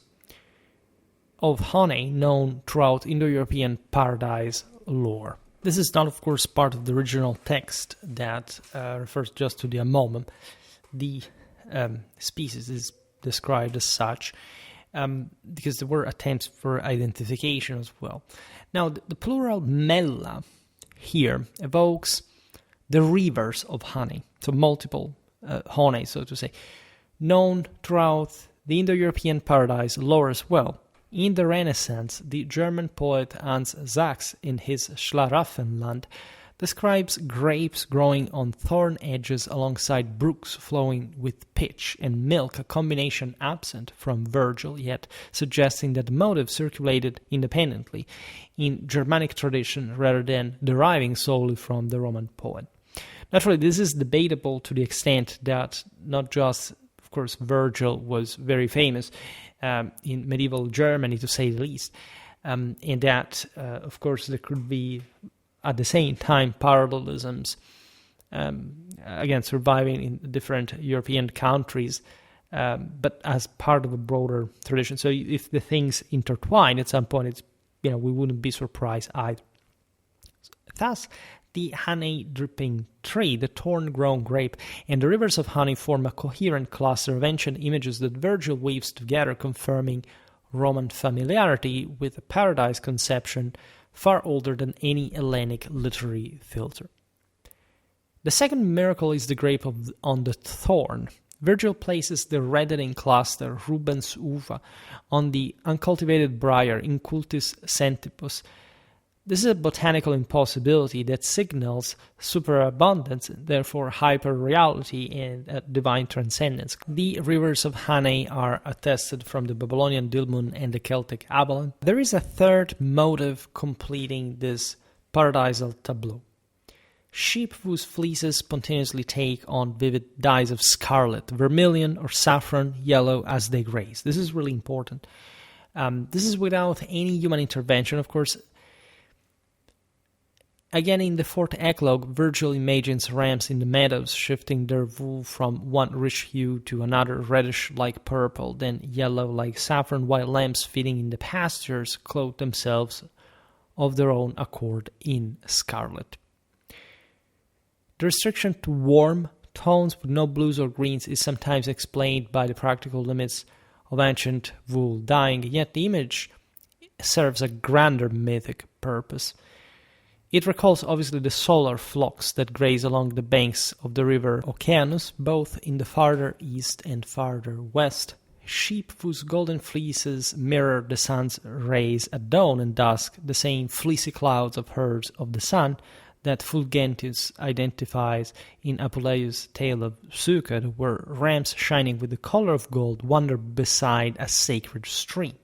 of honey known throughout Indo-European paradise lore. This is not, of course, part of the original text that refers just to the amomum. The species is described as such, because there were attempts for identification as well. Now, the plural mella here evokes the rivers of honey, so multiple honey, so to say, known throughout the Indo-European paradise lore as well. In the Renaissance, the German poet Hans Sachs, in his Schlaraffenland, describes grapes growing on thorn edges alongside brooks flowing with pitch and milk, a combination absent from Virgil, yet suggesting that the motive circulated independently in Germanic tradition rather than deriving solely from the Roman poet. Naturally, this is debatable to the extent that not just, of course, Virgil was very famous in medieval Germany, to say the least, and that, of course, there could be at the same time parallelisms, again, surviving in different European countries, but as part of a broader tradition. So if the things intertwine at some point, it's, we wouldn't be surprised either. Thus, the honey-dripping tree, the thorn-grown grape, and the rivers of honey form a coherent cluster of ancient images that Virgil weaves together, confirming Roman familiarity with a paradise conception far older than any Hellenic literary filter. The second miracle is the grape on the thorn. Virgil places the reddening cluster, rubens uva, on the uncultivated briar, incultus centipus. This is a botanical impossibility that signals superabundance, therefore hyper-reality and divine transcendence. The rivers of honey are attested from the Babylonian Dilmun and the Celtic Avalon. There is a third motive completing this paradisal tableau. Sheep whose fleeces spontaneously take on vivid dyes of scarlet, vermilion, or saffron yellow as they graze. This is really important. This is without any human intervention, of course. Again, in the fourth Eclogue, Virgil imagines rams in the meadows, shifting their wool from one rich hue to another, reddish like purple, then yellow like saffron, while lambs feeding in the pastures clothe themselves of their own accord in scarlet. The restriction to warm tones with no blues or greens is sometimes explained by the practical limits of ancient wool dyeing, yet the image serves a grander mythic purpose. It recalls obviously the solar flocks that graze along the banks of the river Oceanus, both in the farther east and farther west. Sheep whose golden fleeces mirror the sun's rays at dawn and dusk, the same fleecy clouds of herds of the sun that Fulgentus identifies in Apuleius' tale of Sukkot, where rams shining with the color of gold wander beside a sacred stream.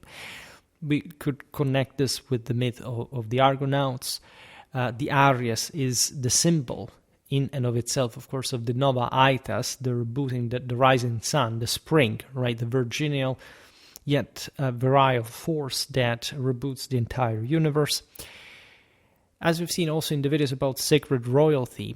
We could connect this with the myth of the Argonauts. The Aries is the symbol in and of itself, of course, of the Nova Aetas, the rebooting, the rising sun, the spring, right? The virginal yet virile force that reboots the entire universe. As we've seen also in the videos about sacred royalty,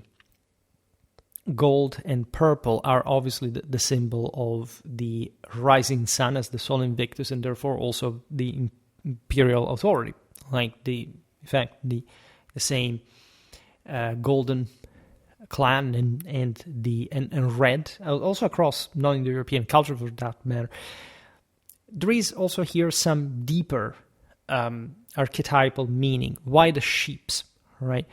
gold and purple are obviously the symbol of the rising sun as the Sol Invictus, and therefore also the imperial authority, like the same golden clan and red, also across non-Indo-European culture for that matter. There is also here some deeper archetypal meaning. Why the sheeps, right?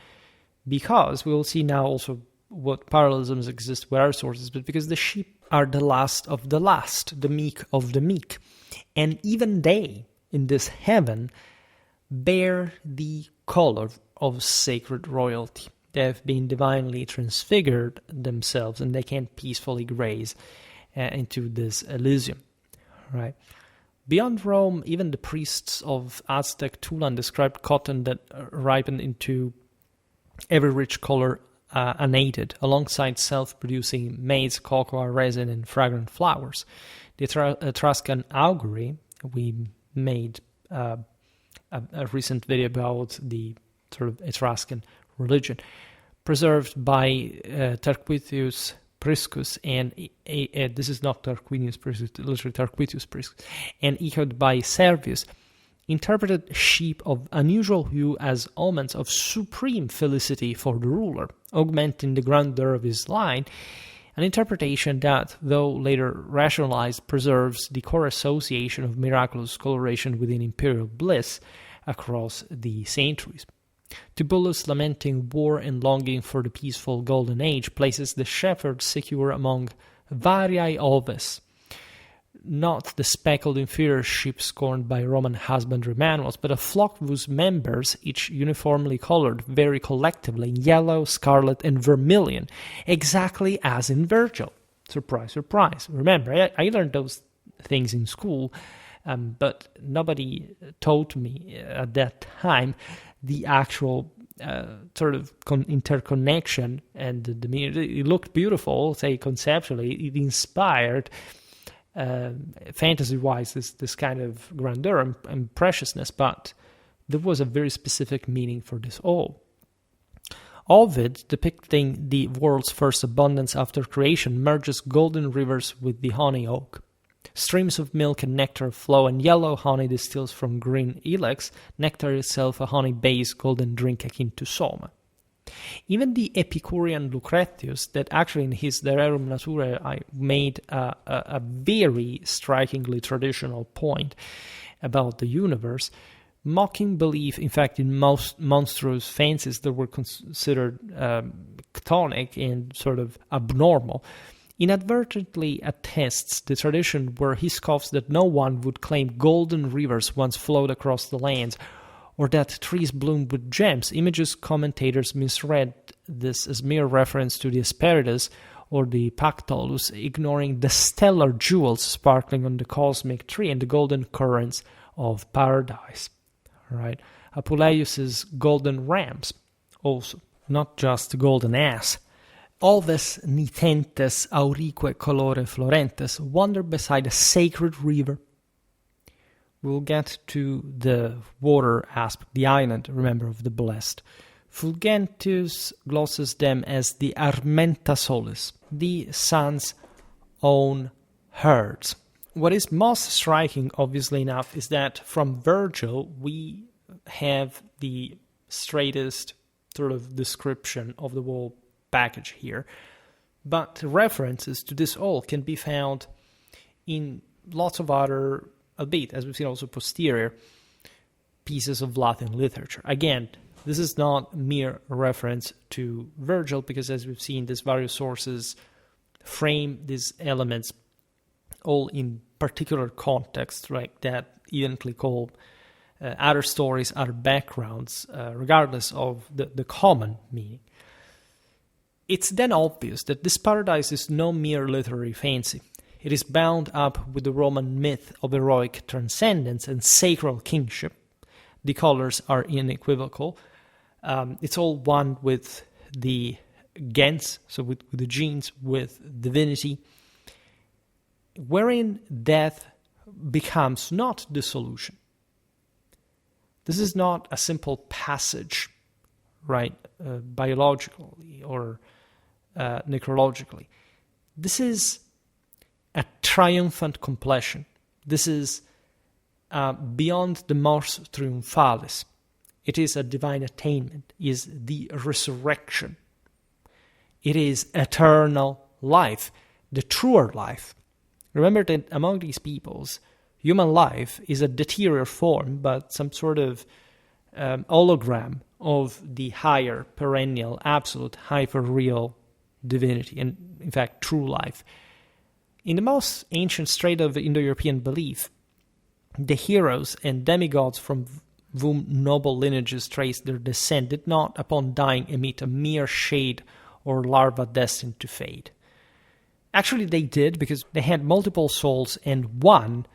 Because we will see now also what parallelisms exist with our sources, but because the sheep are the last of the last, the meek of the meek. And even they, in this heaven, bear the color of sacred royalty. They have been divinely transfigured themselves, and they can peacefully graze into this Elysium, right? Beyond Rome, even the priests of Aztec Tulan described cotton that ripened into every rich color unaided, alongside self-producing maize, cocoa, resin, and fragrant flowers. The Etruscan augury, we made a recent video about the sort of Etruscan religion, preserved by Tarquinius Priscus, and this is not Tarquinius Priscus, literally Tarquinius Priscus, and echoed by Servius, interpreted sheep of unusual hue as omens of supreme felicity for the ruler, augmenting the grandeur of his line, An interpretation that, though later rationalized, preserves the core association of miraculous coloration within imperial bliss across the centuries. Tibullus, lamenting war and longing for the peaceful golden age, places the shepherd secure among variae oves, not the speckled inferior sheep scorned by Roman husbandry manuals, but a flock whose members, each uniformly colored, vary collectively in yellow, scarlet, and vermilion, exactly as in Virgil. Surprise, surprise. Remember, I learned those things in school, but nobody told me at that time the actual sort of interconnection, and it looked beautiful, say conceptually. It inspired fantasy-wise this kind of grandeur and preciousness, but there was a very specific meaning for this all. Ovid, depicting the world's first abundance after creation, merges golden rivers with the honey oak. Streams of milk and nectar flow, and yellow honey distills from green ilex, nectar itself a honey-based golden drink akin to soma. Even the Epicurean Lucretius, that actually in his De Rerum Naturae I made a very strikingly traditional point about the universe, mocking belief, in fact, in most monstrous fancies that were considered chthonic and sort of abnormal, inadvertently attests the tradition where he scoffs that no one would claim golden rivers once flowed across the lands, or that trees bloom with gems. Images commentators misread this as mere reference to the Hesperides or the Pactolus, ignoring the stellar jewels sparkling on the cosmic tree and the golden currents of paradise. Right? Apuleius's golden rams, also, not just the golden ass. Oves nitentes aurique colore florentes wander beside a sacred river. We'll get to the water aspect, the island, remember, of the blessed. Fulgentus glosses them as the Armenta solis, the sun's own herds. What is most striking, obviously enough, is that from Virgil we have the straightest sort of description of the whole package here. But references to this all can be found in lots of other, albeit, as we've seen also posterior, pieces of Latin literature. Again, this is not mere reference to Virgil, because as we've seen, these various sources frame these elements all in particular contexts, right, that evidently call other stories, other backgrounds, regardless of the common meaning. It's then obvious that this paradise is no mere literary fancy. It is bound up with the Roman myth of heroic transcendence and sacral kingship. The colors are unequivocal. It's all one with the gens, so with the genes, with divinity, wherein death becomes not the solution. This is not a simple passage, right, biologically or necrologically. This is a triumphant completion. This is beyond the mors triumphalis. It is a divine attainment. It is the resurrection. It is eternal life, the truer life. Remember that among these peoples, human life is a deteriorated form, but some sort of hologram of the higher, perennial, absolute, hyper-real divinity, and in fact, true life. In the most ancient strata of Indo-European belief, the heroes and demigods from whom noble lineages trace their descent did not, upon dying, emit a mere shade or larva destined to fade. Actually, they did, because they had multiple souls, and one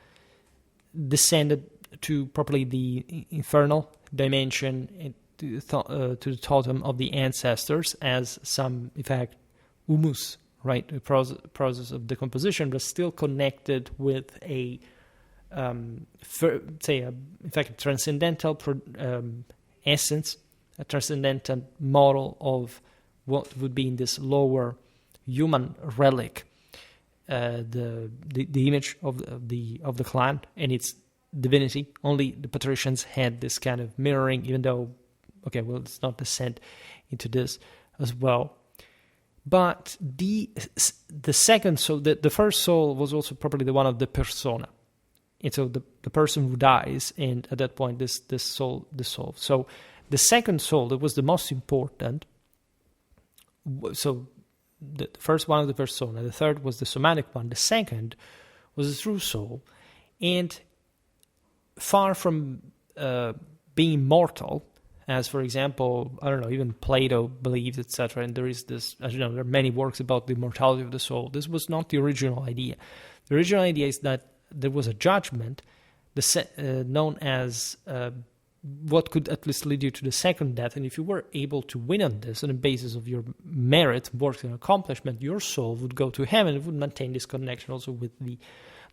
descended to probably the infernal dimension, to the totem of the ancestors, as some, in fact, humus, right, the process of decomposition, was still connected with a, in fact, a transcendental essence, a transcendental model of what would be in this lower human relic, the image of the clan and its divinity. Only the patricians had this kind of mirroring, even though, okay, well, let's not descend into this as well. But the second soul, the first soul was also probably the one of the persona. And so the person who dies, and at that point this soul dissolves. So the second soul, that was the most important. So the first one of the persona, the third was the somatic one, the second was the true soul. And far from being mortal, as for example, I don't know, even Plato believes, etc. And there is this, as you know, there are many works about the immortality of the soul. This was not the original idea. The original idea is that there was a judgment, known as what could at least lead you to the second death. And if you were able to win on this, on the basis of your merit, work, and accomplishment, your soul would go to heaven. It would maintain this connection also with the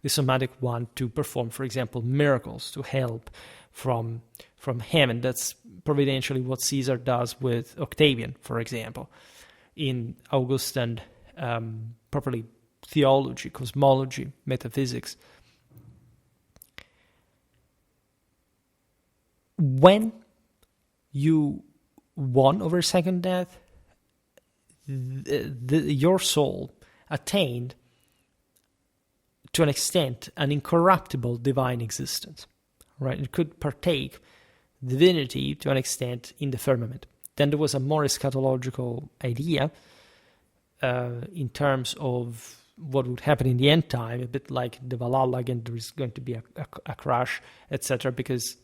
somatic one to perform, for example, miracles to help from heaven. That's providentially what Caesar does with Octavian, for example, in Augustan, properly theology, cosmology, metaphysics. When you won over second death, your soul attained, to an extent, an incorruptible divine existence, right? It could partake divinity to an extent in the firmament. Then there was a more eschatological idea in terms of what would happen in the end time, a bit like the Valhalla, again, there is going to be a crash, etc., because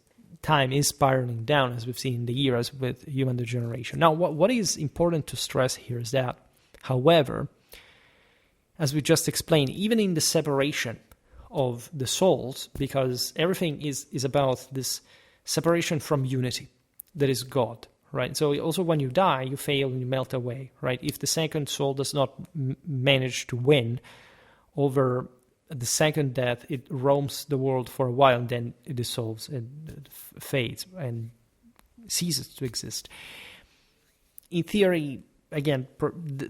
time is spiraling down, as we've seen in the eras with human degeneration. Now, what is important to stress here is that, however, as we just explained, even in the separation of the souls, because everything is about this separation from unity, that is God, right? So also when you die, you fail and you melt away, right? If the second soul does not manage to win over the second death, it roams the world for a while and then it dissolves and fades and ceases to exist. In theory, again,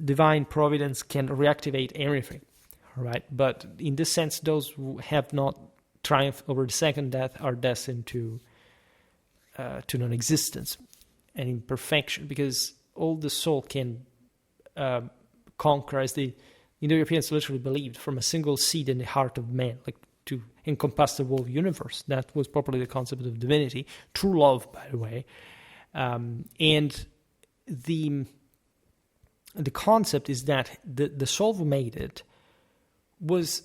divine providence can reactivate everything, right? But in this sense, those who have not triumphed over the second death are destined to non-existence and imperfection, because all the soul can conquer, as the Indo-Europeans literally believed, from a single seed in the heart of man, like to encompass the whole universe. That was properly the concept of divinity, true love, by the way. And the concept is that the soul who made it was,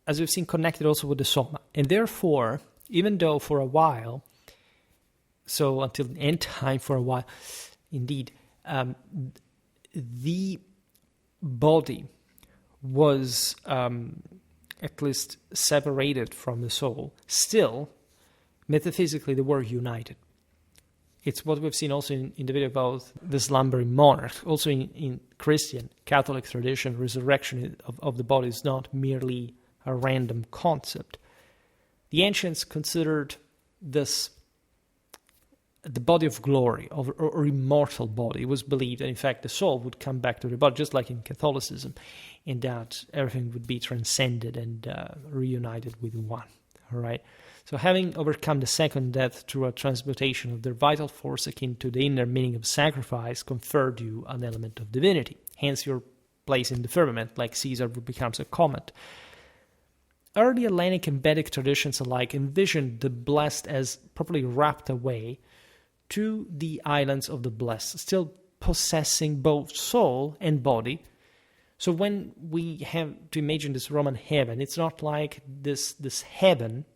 as we've seen, connected also with the soma. And therefore, even though for a while, so until the end time for a while, indeed, the body was at least separated from the soul, still, metaphysically, they were united. It's what we've seen also in the video about the slumbering monarch. Also in Christian, Catholic tradition, resurrection of the body is not merely a random concept. The ancients considered this the body of glory, or immortal body. It was believed that, in fact, the soul would come back to the body, just like in Catholicism, and that everything would be transcended and reunited with one. All right? So having overcome the second death through a transmutation of their vital force akin to the inner meaning of sacrifice conferred you an element of divinity. Hence your place in the firmament, like Caesar becomes a comet. Early Hellenic and Vedic traditions alike envisioned the blessed as properly wrapped away to the islands of the blessed, still possessing both soul and body. So when we have to imagine this Roman heaven, it's not like this heaven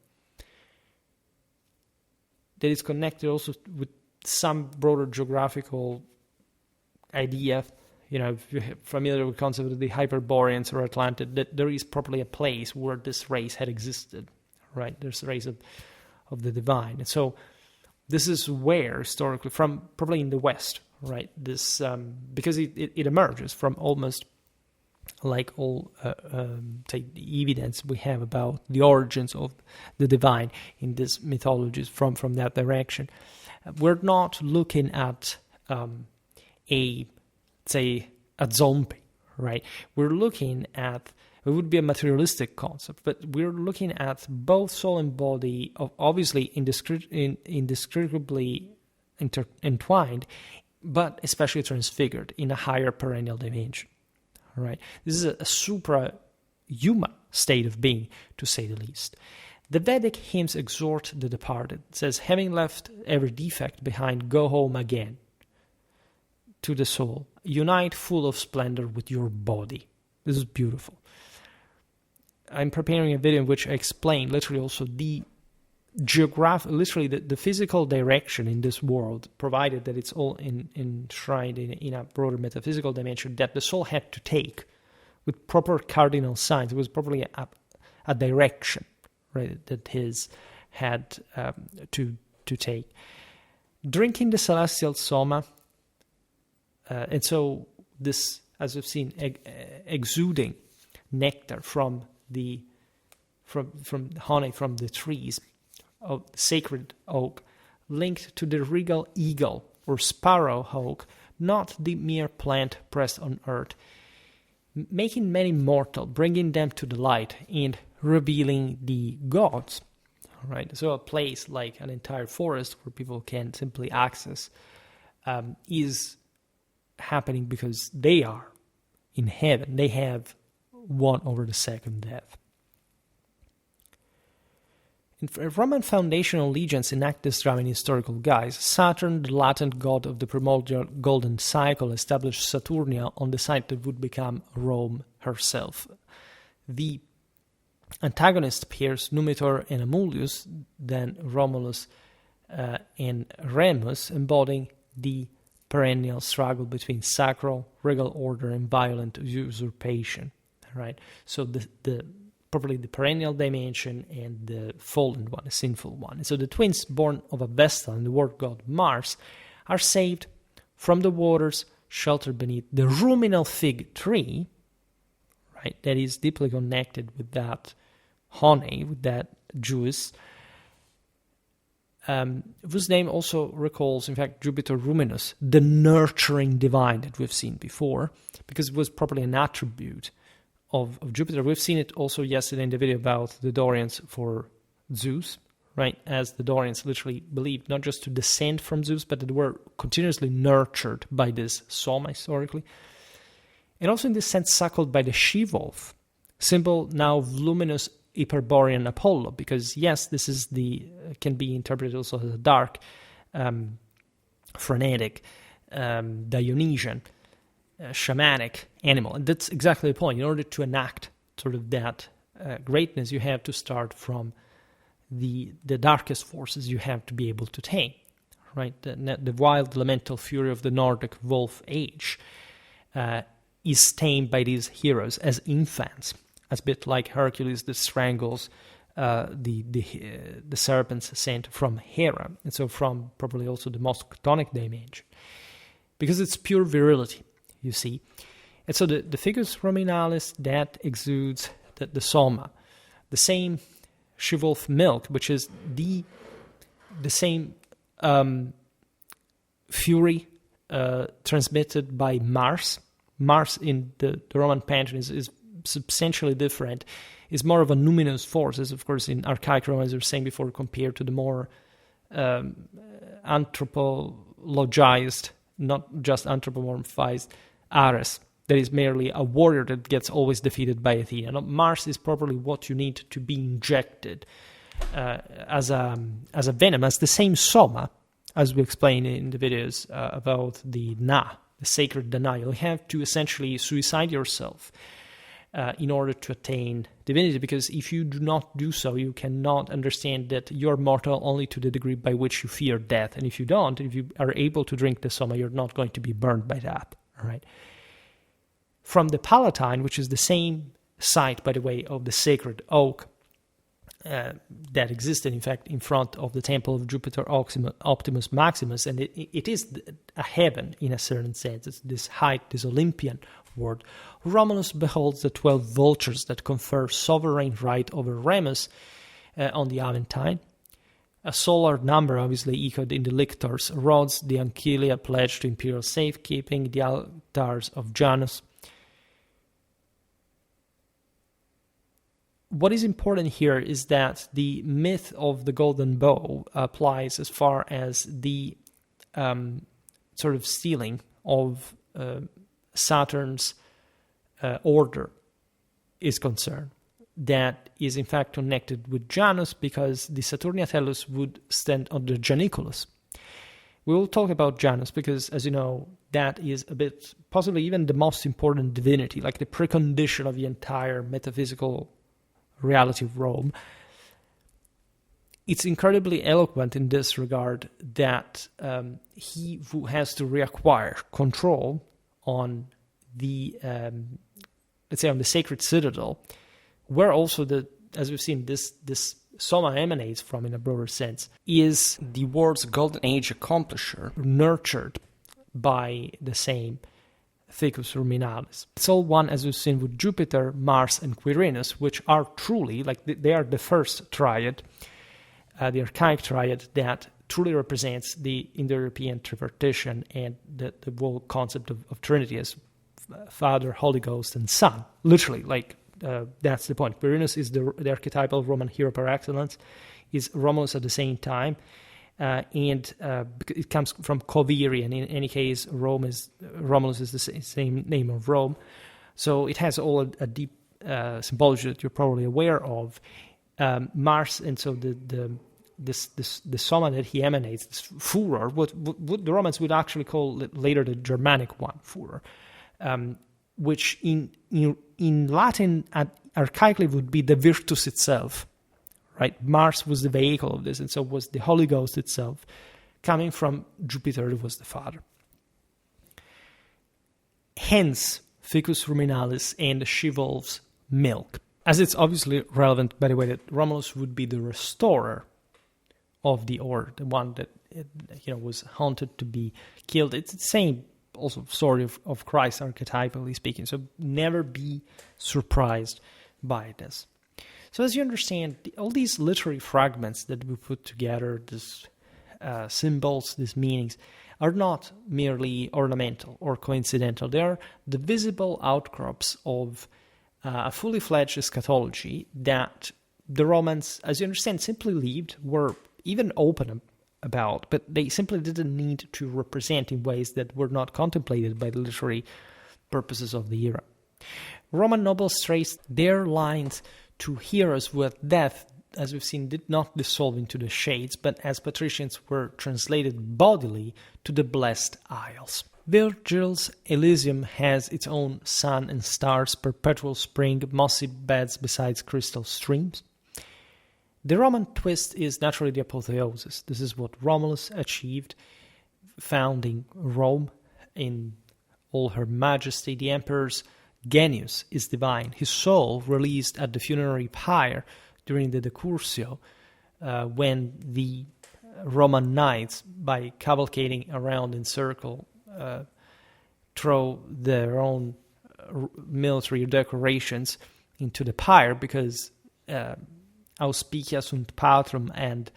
that is connected also with some broader geographical idea. You know, if you're familiar with the concept of the Hyperboreans or Atlantid, that there is probably a place where this race had existed, right? There's a race of the divine. And so this is where, historically, from probably in the West, right? This because it emerges from almost like all say the evidence we have about the origins of the divine in these mythologies from that direction. We're not looking at a zombie, right? We're looking at, it would be a materialistic concept, but we're looking at both soul and body, obviously indescribably entwined, but especially transfigured in a higher perennial dimension. right? This is a supra-human state of being, to say the least. The Vedic hymns exhort the departed. It says, having left every defect behind, go home again to the soul. Unite full of splendor with your body. This is beautiful. I'm preparing a video in which I explain literally also the the physical direction in this world, provided that it's all enshrined in a broader metaphysical dimension, that the soul had to take with proper cardinal signs. It was probably a direction, right, that his had to take. Drinking the celestial soma, and so this, as we've seen, exuding nectar from honey from the trees of sacred oak, linked to the regal eagle or sparrow hawk, not the mere plant pressed on earth, making many mortal, bringing them to the light and revealing the gods. Right, so a place like an entire forest where people can simply access is happening because they are in heaven. They have won over the second death. In Roman foundational legends enact this drama in historical guise. Saturn, the latent god of the primordial golden cycle, established Saturnia on the site that would become Rome herself. The antagonist pairs Numitor and Amulius, then Romulus and Remus, embodying the perennial struggle between sacral, regal order, and violent usurpation. Right, so probably the perennial dimension and the fallen one, the sinful one. And so the twins born of a Vestal and the war god Mars are saved from the waters, sheltered beneath the ruminal fig tree, right, that is deeply connected with that honey, with that juice, whose name also recalls, in fact, Jupiter Ruminus, the nurturing divine that we've seen before, because it was probably an attribute of Jupiter. We've seen it also yesterday in the video about the Dorians for Zeus, right? As the Dorians literally believed not just to descend from Zeus, but that they were continuously nurtured by this soma historically. And also in this sense suckled by the she-wolf, symbol now of luminous Hyperborean Apollo, because yes, this is can be interpreted also as a dark, frenetic, Dionysian, shamanic animal. And that's exactly the point. In order to enact sort of that greatness, you have to start from the darkest forces you have to be able to tame, right? The wild elemental fury of the Nordic wolf age is tamed by these heroes as infants, as a bit like Hercules that strangles the serpents sent from Hera, and so from probably also the most chthonic dimension, because it's pure virility, you see. And so the Ficus Ruminalis, that exudes the soma, the same she-wolf milk, which is the same fury transmitted by Mars. Mars in the Roman pantheon is substantially different. It's more of a numinous force, as of course in archaic Rome, as we were saying before, compared to the more anthropologized, not just anthropomorphized Ares, that is merely a warrior that gets always defeated by Athena. Now, Mars is probably what you need to be injected as a venom, as the same soma, as we explained in the videos about the sacred denial. You have to essentially suicide yourself in order to attain divinity, because if you do not do so, you cannot understand that you're mortal only to the degree by which you fear death. And if you don't, if you are able to drink the soma, you're not going to be burned by that. All right. From the Palatine, which is the same site, by the way, of the sacred oak that existed, in fact, in front of the temple of Jupiter Optimus Maximus, and it is a heaven in a certain sense. It's this height, this Olympian world. Romulus beholds the 12 vultures that confer sovereign right over Remus on the Aventine. A solar number, obviously echoed in the lictors, rods the Ankylia pledged to imperial safekeeping, the altars of Janus. What is important here is that the myth of the golden bow applies as far as the sort of stealing of Saturn's order is concerned. That is in fact connected with Janus, because the Saturnia Tellus would stand under Janiculus. We will talk about Janus because, as you know, that is a bit, possibly even the most important divinity, like the precondition of the entire metaphysical reality of Rome. It's incredibly eloquent in this regard that he who has to reacquire control on the, let's say, on the sacred citadel, where also as we've seen, this soma emanates from in a broader sense, is the world's golden age accomplisher, nurtured by the same Ficus Ruminalis. It's all one, as we've seen, with Jupiter, Mars, and Quirinus, which are truly, like they are the first triad, the archaic triad that truly represents the Indo-European tripartition and the whole concept of Trinity as Father, Holy Ghost, and Son. Literally, that's the point. Quirinus is the archetypal Roman hero par excellence, is Romulus at the same time, and it comes from Coviri, and in any case, Romulus is the same name of Rome, so it has all a deep symbology that you're probably aware of. Mars, and so the soma that he emanates, this furor, what the Romans would actually call later the Germanic one, furor, which in Latin archaically would be the virtus itself, right? Mars was the vehicle of this, and so was the Holy Ghost itself, coming from Jupiter, who was the father. Hence, Ficus Ruminalis and she-wolf's milk. As it's obviously relevant, by the way, that Romulus would be the restorer of the order, the one that was haunted to be killed. It's the same also story of Christ, archetypally speaking. So never be surprised by this. So as you understand, all these literary fragments that we put together, these symbols, these meanings, are not merely ornamental or coincidental. They are the visible outcrops of a fully fledged eschatology that the Romans, as you understand, simply lived, were even open about, but they simply didn't need to represent in ways that were not contemplated by the literary purposes of the era. Roman nobles traced their lines to heroes who at death, as we've seen, did not dissolve into the shades, but as patricians were translated bodily to the blessed isles. Virgil's Elysium has its own sun and stars, perpetual spring, mossy beds beside crystal streams. The Roman twist is naturally the apotheosis. This is what Romulus achieved, founding Rome in all her majesty. The emperor's genius is divine. His soul released at the funerary pyre during the decursio, when the Roman knights, by cavalcading around in circle, throw their own military decorations into the pyre, because auspicia sunt patrum, and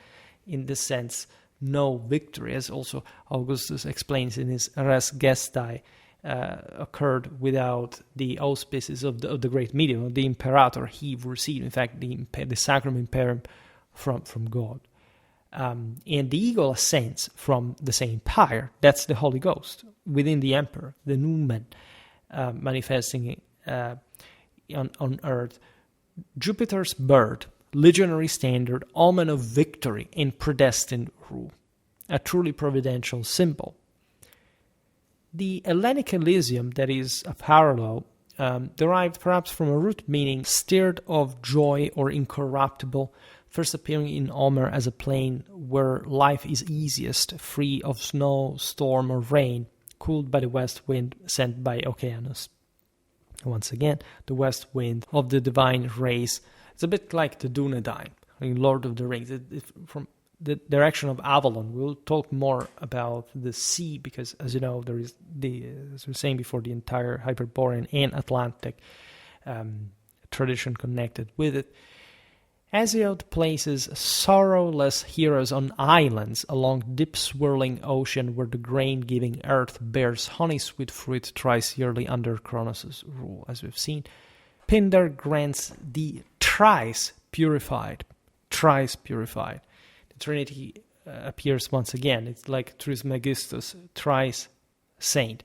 in this sense no victory, as also Augustus explains in his Res Gestae, occurred without the auspices of the great medium, of the imperator. He received, in fact, the sacrum imperium from God. And the eagle ascends from the same pyre. That's the Holy Ghost within the emperor, the numen, manifesting on earth. Jupiter's bird, legionary standard, omen of victory and predestined rule, a truly providential symbol. The Hellenic Elysium, that is a parallel, derived perhaps from a root meaning stirred of joy or incorruptible, first appearing in Homer as a plain where life is easiest, free of snow, storm, or rain, cooled by the west wind sent by Oceanus. Once again, the west wind of the divine race. It's a bit like the Dunedain in Lord of the Rings. From the direction of Avalon, we'll talk more about the sea, because, as you know, there is as we were saying before, the entire Hyperborean and Atlantic tradition connected with it. Hesiod places sorrowless heroes on islands along deep swirling ocean where the grain-giving earth bears honey-sweet fruit thrice yearly under Cronos' rule, as we've seen. Pindar grants the thrice purified. The Trinity appears once again. It's like Trismegistus, thrice saint.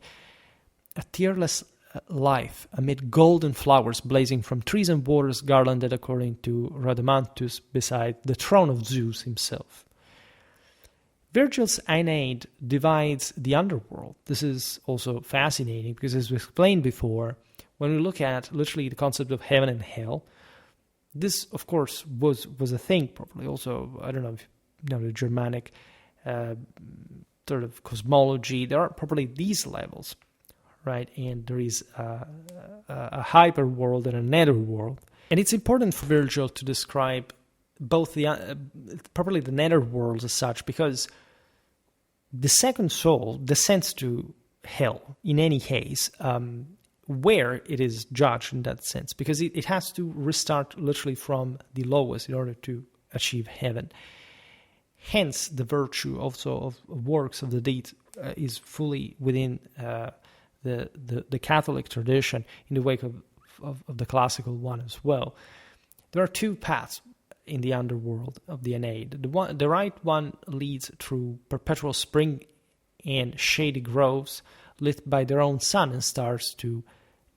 A tearless life amid golden flowers blazing from trees and waters garlanded according to Rhadamanthus beside the throne of Zeus himself. Virgil's Aeneid divides the underworld. This is also fascinating because, as we explained before, when we look at literally the concept of heaven and hell, this, of course, was a thing probably. Also, I don't know if you know the Germanic sort of cosmology. There are probably these levels, right? And there is a hyper world and a nether world. And it's important for Virgil to describe both probably the nether worlds as such, because the second soul descends to hell in any case, where it is judged in that sense, because it has to restart literally from the lowest in order to achieve heaven. Hence, the virtue also of works of the deed is fully within the Catholic tradition in the wake of the classical one as well. There are two paths in the underworld of the Aeneid. The right one leads through perpetual spring and shady groves lit by their own sun and stars to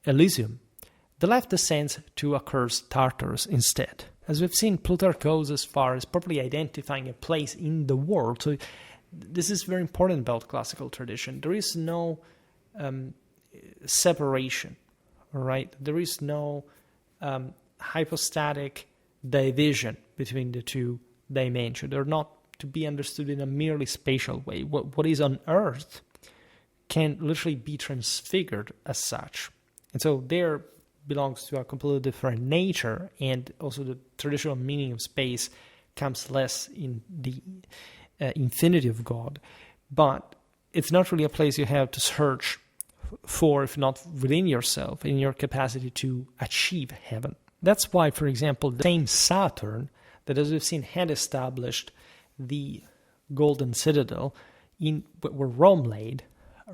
Elysium. The left descends to accursed Tartarus instead. As we've seen, Plutarch goes as far as properly identifying a place in the world. So this is very important about classical tradition. There is no separation, all right? There is no hypostatic division between the two dimensions. They're not to be understood in a merely spatial way. What is on earth can literally be transfigured as such. And so there belongs to a completely different nature, and also the traditional meaning of space comes less in the infinity of God. But it's not really a place you have to search for, if not within yourself, in your capacity to achieve heaven. That's why, for example, the same Saturn that, as we've seen, had established the golden citadel in where Rome laid,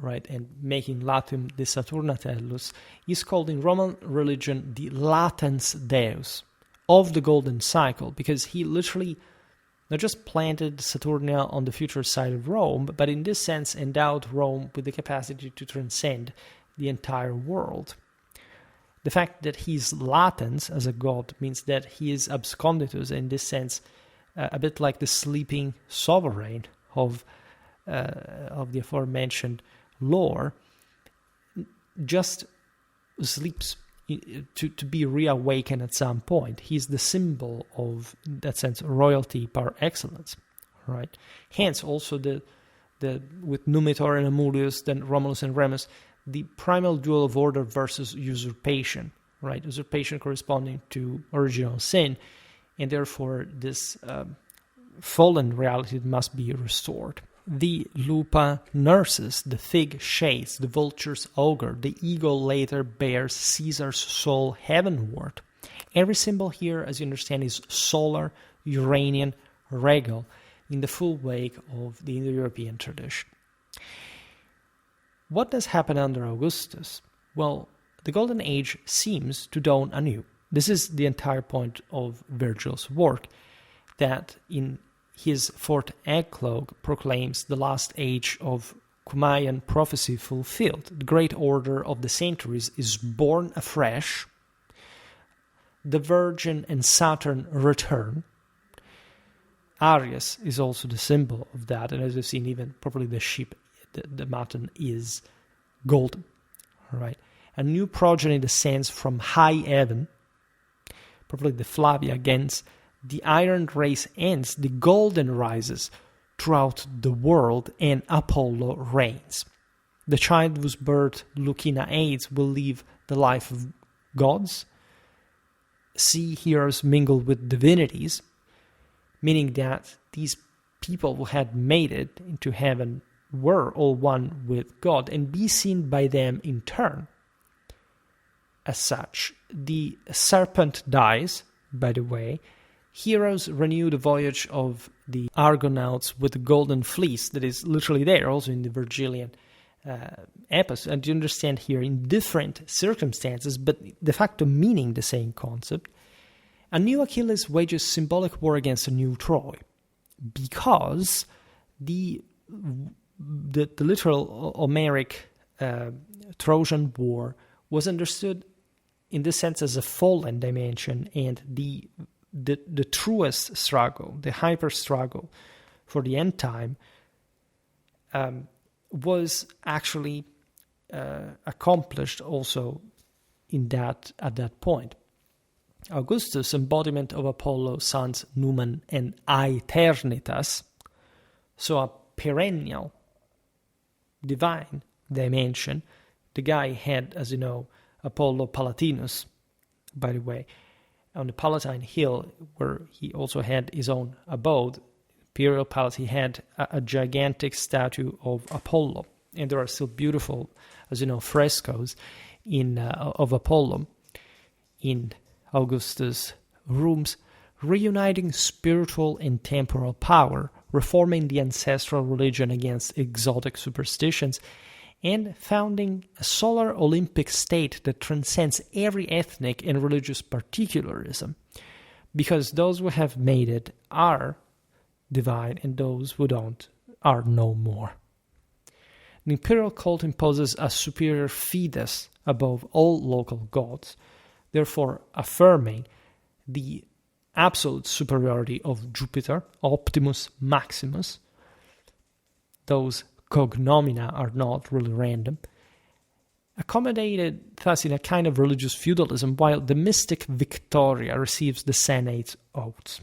right, and making Latium de Saturna Tellus, is called in Roman religion the latens deus of the golden cycle, because he literally not just planted Saturnia on the future side of Rome, but in this sense endowed Rome with the capacity to transcend the entire world. The fact that he's latens as a god means that he is absconditus, in this sense a bit like the sleeping sovereign of the aforementioned lore, just sleeps to be reawakened at some point. He's the symbol of, in that sense, royalty par excellence, right? Hence, also the with Numitor and Amulius, then Romulus and Remus, the primal duel of order versus usurpation, right? Usurpation corresponding to original sin, and therefore this fallen reality must be restored. The lupa nurses, the fig shades, the vulture's auger, the eagle later bears Caesar's soul heavenward. Every symbol here, as you understand, is solar, Uranian, regal, in the full wake of the Indo-European tradition. What does happen under Augustus? Well, the Golden Age seems to dawn anew. This is the entire point of Virgil's work, that in his fourth Eclogue proclaims the last age of Cumaean prophecy fulfilled. The great order of the centuries is born afresh. The Virgin and Saturn return. Aries is also the symbol of that, and as we've seen, even probably the sheep, the mutton is golden. All right, a new progeny descends from high heaven, probably the Flavia against the iron race ends, the golden rises throughout the world, and Apollo reigns. The child whose birth Lucina aids will live the life of gods. Sea heroes mingle with divinities, meaning that these people who had made it into heaven were all one with God, and be seen by them in turn. As such, the serpent dies, by the way. Heroes renew the voyage of the Argonauts with the golden fleece that is literally there, also in the Virgilian epos. And you understand here, in different circumstances, but de facto meaning the same concept, a new Achilles wages symbolic war against a new Troy, because the literal Homeric Trojan War was understood in this sense as a fallen dimension, and the truest struggle, the hyper struggle for the end time, was actually accomplished also at that point. Augustus' embodiment of Apollo sans numen and aeternitas, so a perennial divine dimension. The guy had, as you know, Apollo Palatinus, by the way, on the Palatine Hill, where he also had his own abode, Imperial Palace. He had a gigantic statue of Apollo, and there are still beautiful, as you know, frescoes of Apollo in Augustus' rooms, reuniting spiritual and temporal power, reforming the ancestral religion against exotic superstitions, and founding a solar Olympic state that transcends every ethnic and religious particularism, because those who have made it are divine and those who don't are no more. The imperial cult imposes a superior fides above all local gods, therefore affirming the absolute superiority of Jupiter, Optimus Maximus. Those cognomina are not really random, accommodated thus in a kind of religious feudalism, while the mystic Victoria receives the Senate's oaths.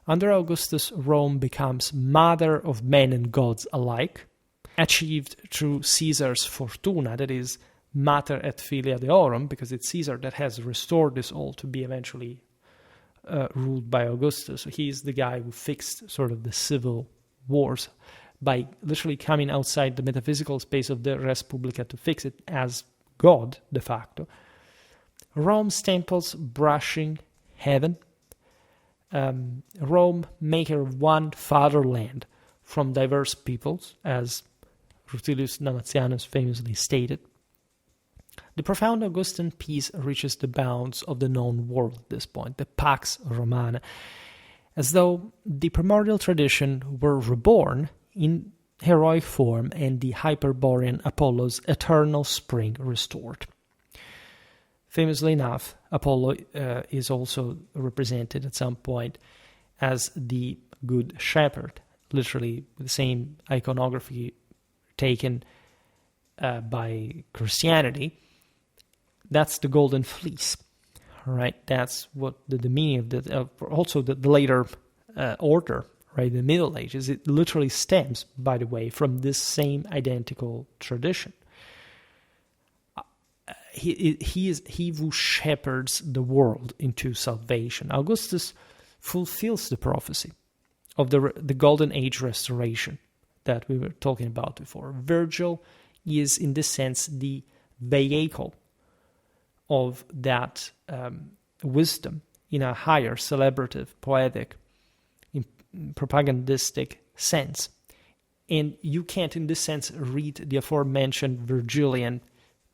Under Augustus, Rome becomes mother of men and gods alike, achieved through Caesar's fortuna, that is, mater et filia deorum, because it's Caesar that has restored this all to be eventually ruled by Augustus. So he's the guy who fixed sort of the civil wars by literally coming outside the metaphysical space of the Res Publica to fix it as God, de facto. Rome's temples brushing heaven. Rome, maker of one fatherland from diverse peoples, as Rutilius Damasianus famously stated. The profound Augustan peace reaches the bounds of the known world at this point, the Pax Romana, as though the primordial tradition were reborn in heroic form and the Hyperborean Apollo's eternal spring restored. Famously enough, Apollo is also represented at some point as the Good Shepherd, literally the same iconography taken by Christianity. That's the golden fleece, right? That's what the meaning of the also the later order, right? The Middle Ages. It literally stems, by the way, from this same identical tradition. He is he who shepherds the world into salvation. Augustus fulfills the prophecy of the Golden Age restoration that we were talking about before. Virgil is, in this sense, the vehicle of that wisdom in a higher celebrative, poetic, propagandistic sense. And you can't, in this sense, read the aforementioned Virgilian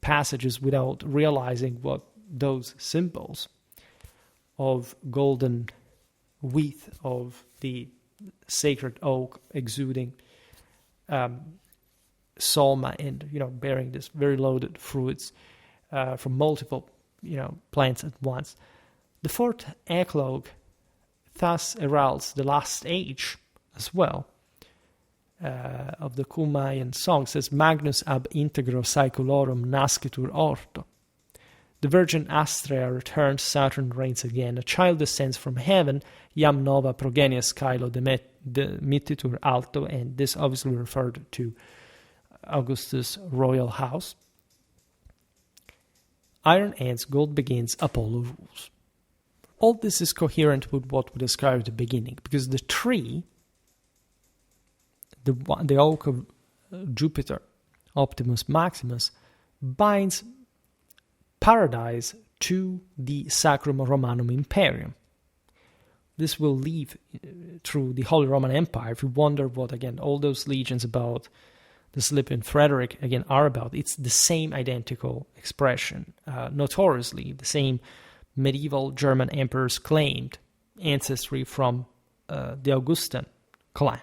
passages without realizing what those symbols of golden wheat, of the sacred oak exuding soma and, bearing this very loaded fruits from multiple, plants at once. The fourth Eclogue thus heralds the last age as well of the Cumaean song. Says, Magnus ab integro saeculorum nascitur orto. The Virgin Astrea returns, Saturn reigns again. A child descends from heaven, iam nova progenies caelo demititur alto, and this obviously referred to Augustus' royal house. Iron ends, gold begins, Apollo rules. All this is coherent with what we described at the beginning, because the tree, the oak of Jupiter, Optimus Maximus, binds paradise to the Sacrum Romanum Imperium. This will lead through the Holy Roman Empire. If you wonder what, again, all those legions about the Philippian Frederick, again, are about, it's the same identical expression. Notoriously, the same medieval German emperors claimed ancestry from the Augustan clan.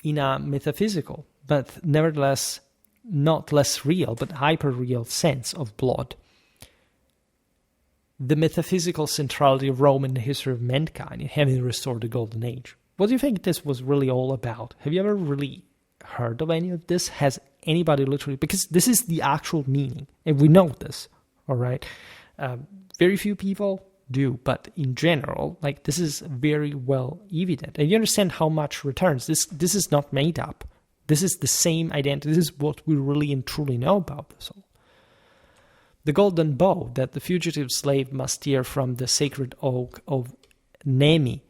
In a metaphysical, but nevertheless not less real, but hyper-real sense of blood. The metaphysical centrality of Rome in the history of mankind in having restored the Golden Age. What do you think this was really all about? Have you ever really heard of any of this? Has anybody literally... Because this is the actual meaning, and we know this, all right? Very few people do, but in general, like, this is very well evident. And you understand how much returns. This is not made up. This is the same identity. This is what we really and truly know about the soul. The golden bow that the fugitive slave must tear from the sacred oak of Nemi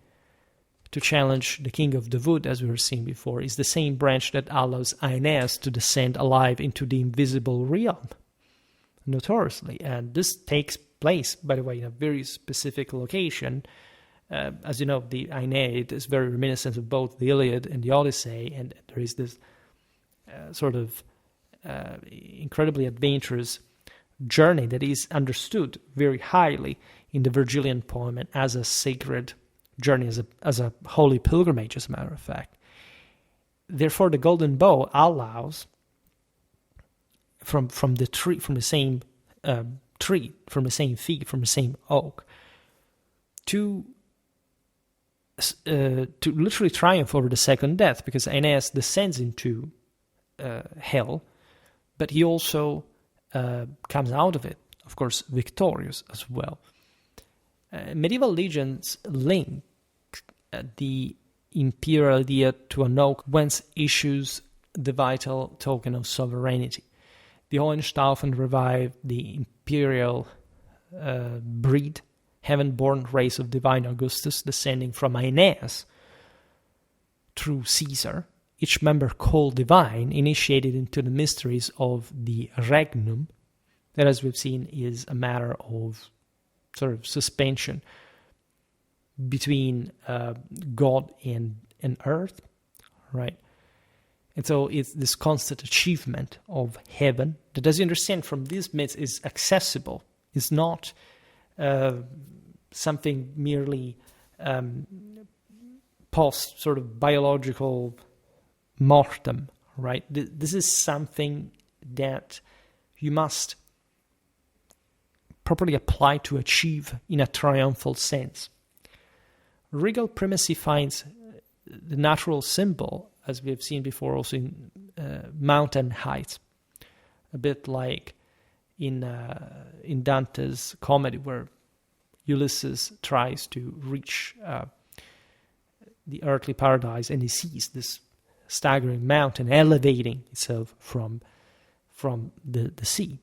to challenge the king of the wood, as we were seeing before, is the same branch that allows Aeneas to descend alive into the invisible realm, notoriously. And this takes place, by the way, in a very specific location. As you know, the Aeneid is very reminiscent of both the Iliad and the Odyssey, and there is this sort of incredibly adventurous journey that is understood very highly in the Virgilian poem and as a sacred journey, as a holy pilgrimage, as a matter of fact. Therefore, the golden bow allows from the tree, from the same tree, from the same fig, from the same oak, to literally triumph over the second death, because Aeneas descends into hell, but he also comes out of it, of course, victorious as well. Medieval legends link the imperial idea to an oak whence issues the vital token of sovereignty. The Hohenstaufen revived the imperial breed, heaven-born race of divine Augustus, descending from Aeneas through Caesar. Each member called divine, initiated into the mysteries of the regnum, that, as we've seen, is a matter of sort of suspension between God and earth, right? And so it's this constant achievement of heaven that, as you understand from these myths, is accessible. It's not something merely post sort of biological mortem, right? This is something that you must properly apply to achieve in a triumphal sense. Regal primacy finds the natural symbol, as we have seen before, also in mountain heights, a bit like in Dante's comedy, where Ulysses tries to reach the earthly paradise, and he sees this staggering mountain elevating itself from the sea.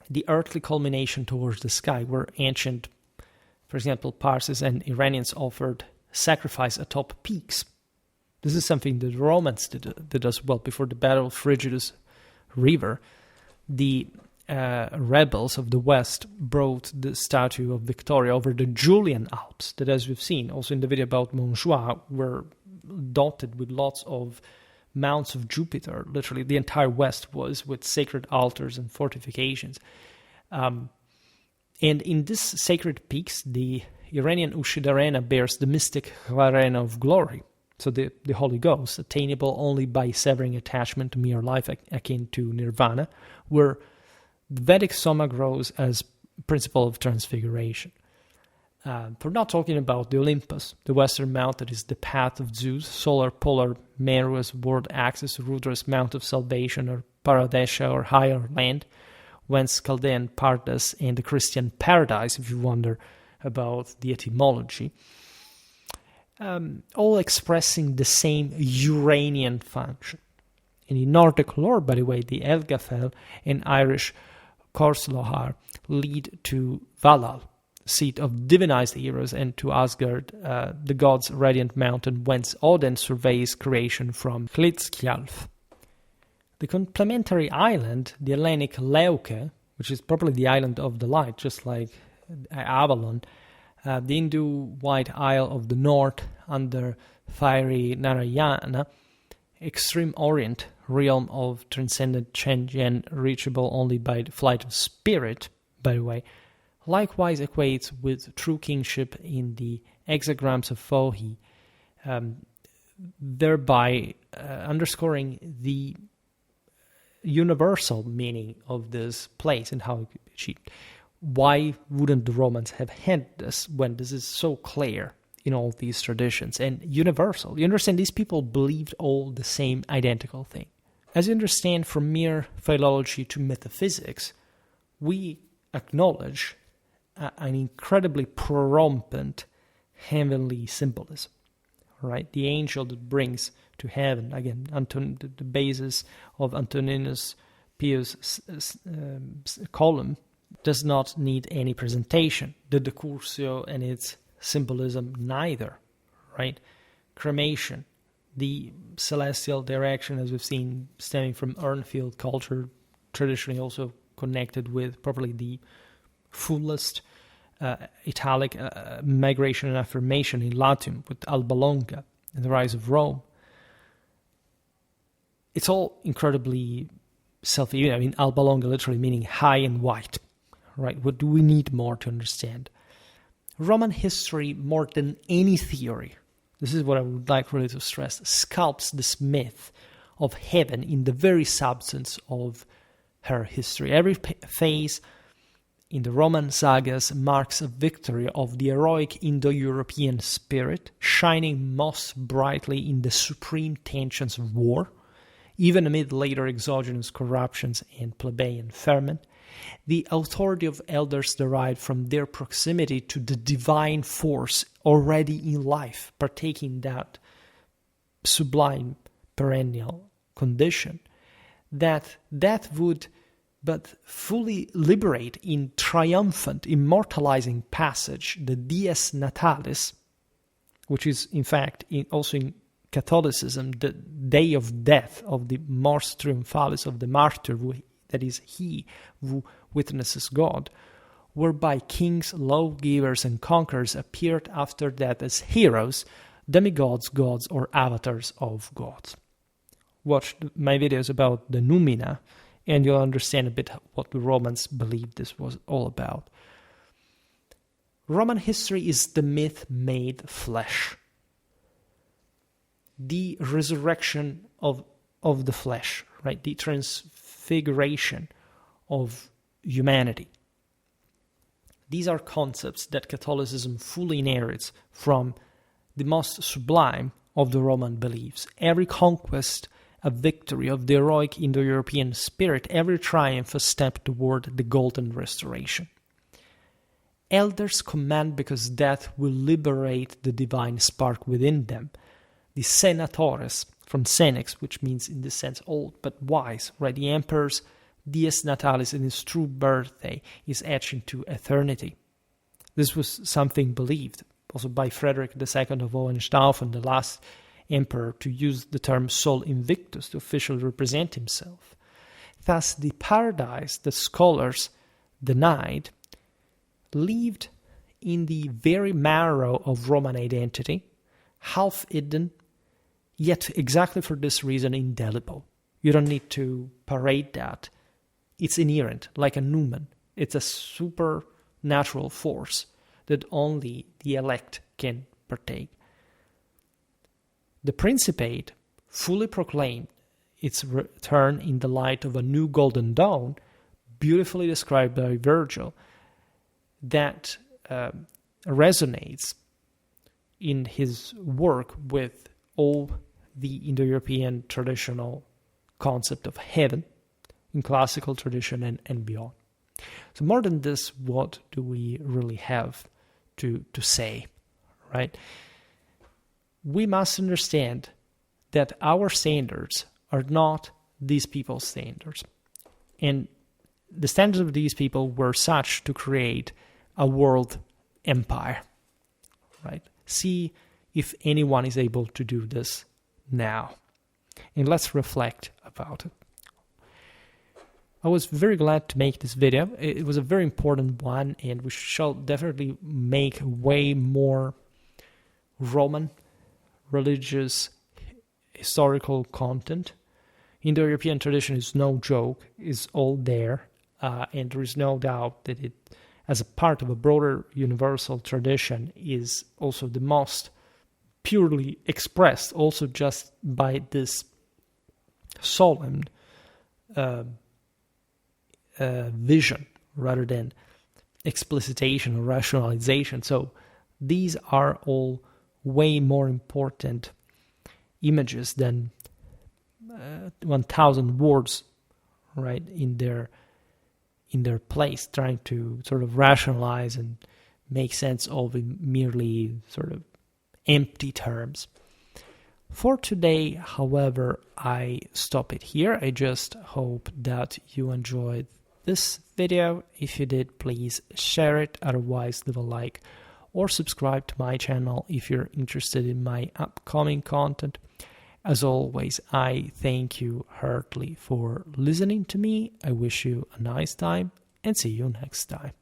The earthly culmination towards the sky, where ancient, for example, Parsis and Iranians offered sacrifice atop peaks. This is something that the Romans did as well. Before the Battle of Frigidus River, the rebels of the West brought the statue of Victoria over the Julian Alps, that, as we've seen also in the video about Montjoie, were dotted with lots of mounts of Jupiter. Literally, the entire West was with sacred altars and fortifications. And in these sacred peaks, the Iranian Ushidarena bears the mystic Arena of glory, so the Holy Ghost, attainable only by severing attachment to mere life akin to nirvana, where the Vedic Soma grows as principle of transfiguration. We're not talking about the Olympus, the western mount that is the path of Zeus, solar polar Meru as world axis, Rudra's mount of salvation, or Paradesha, or higher land, whence Chaldean Pardes and the Christian paradise, if you wonder about the etymology, all expressing the same Uranian function. And in Nordic lore, by the way, the Elgafell and Irish Corslohar lead to Valhall, seat of divinized heroes, and to Asgard, the god's radiant mountain, whence Odin surveys creation from Hlidskjalf. The complementary island, the Hellenic Leuke, which is probably the island of the light, just like Avalon, the Hindu White Isle of the North under fiery Narayana, extreme Orient, realm of transcendent Chenjian, reachable only by the flight of spirit, by the way, likewise equates with true kingship in the hexagrams of Fohi, thereby underscoring the universal meaning of this place and how it could be achieved. Why wouldn't the Romans have had this when this is so clear in all these traditions and universal? You understand, these people believed all the same identical thing. As you understand, from mere philology to metaphysics, we acknowledge an incredibly prorompant heavenly symbolism, right? The angel that brings to heaven, again, the basis of Antoninus Pius' column, does not need any presentation. The decursio and its symbolism neither, right? Cremation, the celestial direction, as we've seen, stemming from Urnfield culture, traditionally also connected with probably the fullest Italic migration and affirmation in Latium with Alba Longa and the rise of Rome. It's all incredibly self-evident. I mean, Alba Longa literally meaning high and white, right? What do we need more to understand? Roman history, more than any theory, this is what I would like really to stress, sculpts this myth of heaven in the very substance of her history. Every phase in the Roman sagas marks a victory of the heroic Indo-European spirit, shining most brightly in the supreme tensions of war, even amid later exogenous corruptions and plebeian ferment. The authority of elders derived from their proximity to the divine force already in life, partaking that sublime perennial condition, that would but fully liberate in triumphant, immortalizing passage the dies natalis, which is in fact also in Catholicism the day of death of the mors triumphalis of the martyr, that is he who witnesses God, whereby kings, lawgivers, and conquerors appeared after death as heroes, demigods, gods, or avatars of gods. Watch my videos about the Numina, and you'll understand a bit what the Romans believed this was all about. Roman history is the myth made flesh. The resurrection of the flesh, right? The transfiguration of humanity. These are concepts that Catholicism fully inherits from the most sublime of the Roman beliefs. Every conquest a victory of the heroic Indo-European spirit, every triumph a step toward the golden restoration. Elders command because death will liberate the divine spark within them. The senatores, from senex, which means in this sense old but wise, right? The emperor's dies natalis in his true birthday is etched into eternity. This was something believed also by Frederick II of Hohenstaufen, the last emperor to use the term sol invictus to officially represent himself. Thus, the paradise that scholars denied lived in the very marrow of Roman identity, half hidden, yet exactly for this reason indelible. You don't need to parade that. It's inherent, like a numen. It's a supernatural force that only the elect can partake. The Principate fully proclaimed its return in the light of a new golden dawn, beautifully described by Virgil, that resonates in his work with all the Indo-European traditional concept of heaven in classical tradition and beyond. So more than this, what do we really have to say, right? We must understand that our standards are not these people's standards. And the standards of these people were such to create a world empire, right? See if anyone is able to do this now. And let's reflect about it. I was very glad to make this video. It was a very important one, and we shall definitely make way more Roman religious historical content. Indo-European tradition is no joke, is all there, and there is no doubt that it, as a part of a broader universal tradition, is also the most purely expressed, also just by this solemn vision rather than explicitation or rationalization. So these are all way more important images than 1,000 words, right, in their place, trying to sort of rationalize and make sense of in merely sort of empty terms. For today, however, I stop it here. I just hope that you enjoyed this video. If you did, please share it. Otherwise, leave a like or subscribe to my channel if you're interested in my upcoming content. As always, I thank you heartily for listening to me. I wish you a nice time and see you next time.